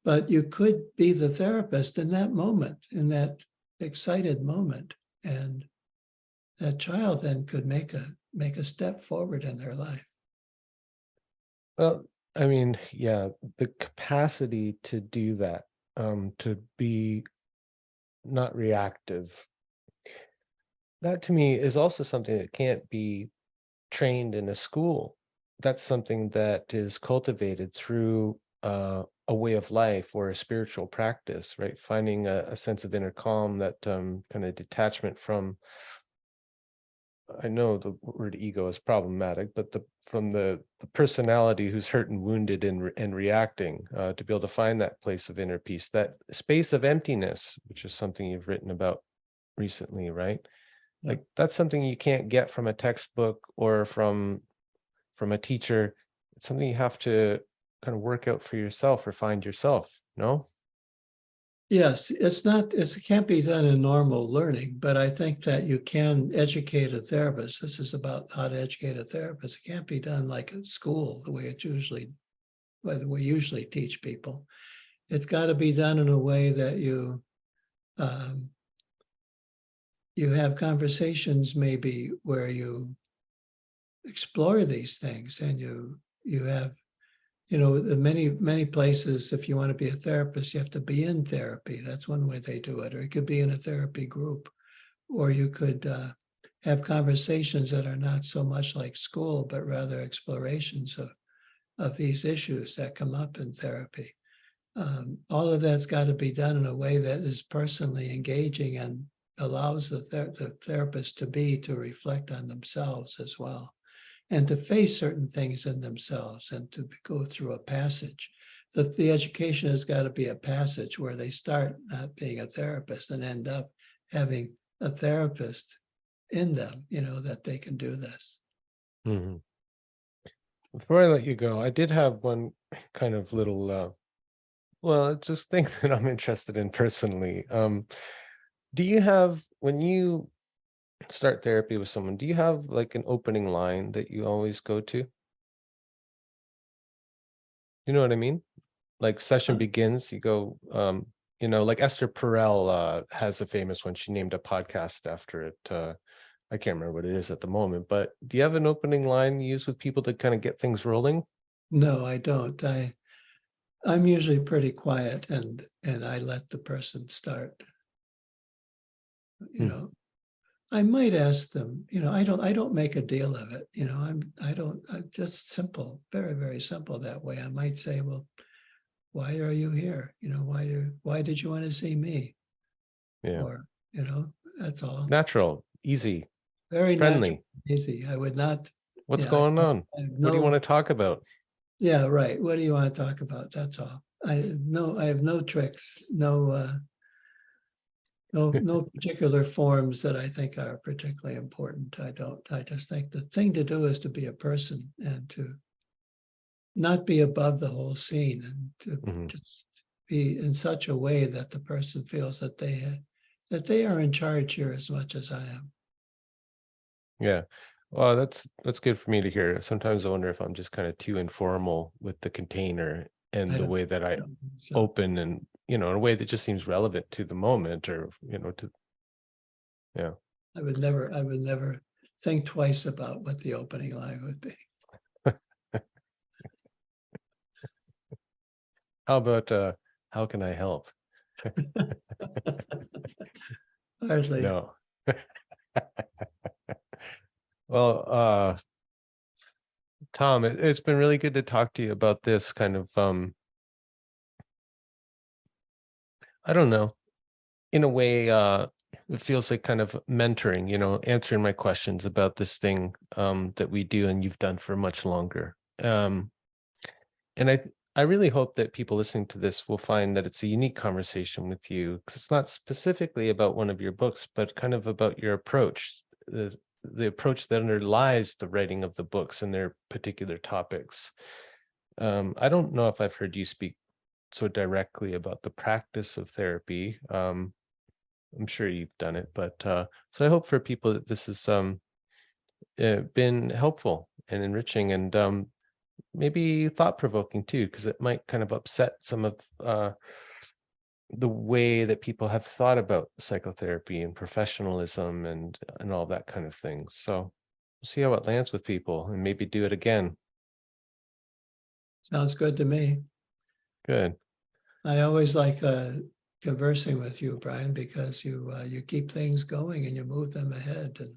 But you could be the therapist in that moment, in that excited moment, and that child then could make a step forward in their life. Well, I mean, yeah, the capacity to do that, to be not reactive, that to me is also something that can't be trained in a school. That's something that is cultivated through a way of life or a spiritual practice, right? Finding a sense of inner calm, that kind of detachment from, I know the word ego is problematic, but from the personality who's hurt and wounded and reacting, to be able to find that place of inner peace, that space of emptiness, which is something you've written about recently, right? Yeah. Like that's something you can't get from a textbook or from a teacher. It's something you have to kind of work out for yourself or find yourself, no? Yes, it can't be done in normal learning, but I think that you can educate a therapist. This is about how to educate a therapist. It can't be done like at school, the way we usually teach people. It's got to be done in a way that um, you have conversations maybe where you explore these things, and you have the many places. If you want to be a therapist, you have to be in therapy. That's one way they do it. Or you could be in a therapy group, or you could have conversations that are not so much like school, but rather explorations of these issues that come up in therapy. All of that's got to be done in a way that is personally engaging and allows the therapist to reflect on themselves as well, and to face certain things in themselves, and to go through a passage. The education has got to be a passage where they start not being a therapist and end up having a therapist in them, that they can do this. Mhm. Before I let you go, I did have one kind of little, well, it's just thing that I'm interested in personally. Do you have, when you start therapy with someone, do you have like an opening line that you always go to? You know what I mean? Like session Uh, begins, you go, like Esther Perel has a famous one. She named a podcast after it. I can't remember what it is at the moment, but do you have an opening line you use with people to kind of get things rolling? no, I don't. I'm usually pretty quiet, and I let the person start. You Hmm. know, I might ask them. I don't make a deal of it. I'm just simple, very very simple that way. I might say, well, why are you here? Why did you want to see me? Yeah. or, that's all. Natural, easy, Very natural, friendly. easy. I would not, What's yeah, going on? I have What do you want no, to talk about? yeah, right. What do you want to talk about? That's all. I have no tricks, no particular forms that I think are particularly important. I just think the thing to do is to be a person and to not be above the whole scene, and to Mhm. just be in such a way that the person feels that they are in charge here as much as I am. Yeah. Well, that's good for me to hear. Sometimes I wonder if I'm just kind of too informal with the container and the way that I I don't think so. open and, in a way that just seems relevant to the moment or, yeah. I would never think twice about what the opening line would be. How about how can I help? Hardly. No. Well, Tom, it's been really good to talk to you about this kind of I don't know, in a way it feels like kind of mentoring, answering my questions about this thing that we do and you've done for much longer. And I really hope that people listening to this will find that it's a unique conversation with you, because it's not specifically about one of your books, but kind of about your approach, the approach that underlies the writing of the books and their particular topics. I don't know if I've heard you speak so directly about the practice of therapy. I'm sure you've done it, but so I hope for people that this has been helpful and enriching, and maybe thought-provoking too, because it might kind of upset some of the way that people have thought about psychotherapy and professionalism and all that kind of thing. So we'll see how it lands with people and maybe do it again. Sounds good to me. Good. I always like conversing with you, Brian, because you keep things going and you move them ahead and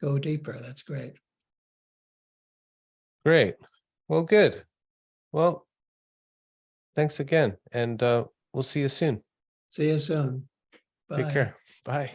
go deeper. That's great. Great. Well, good. Well, thanks again, and we'll see you soon. See you soon. Take Bye. care. Bye.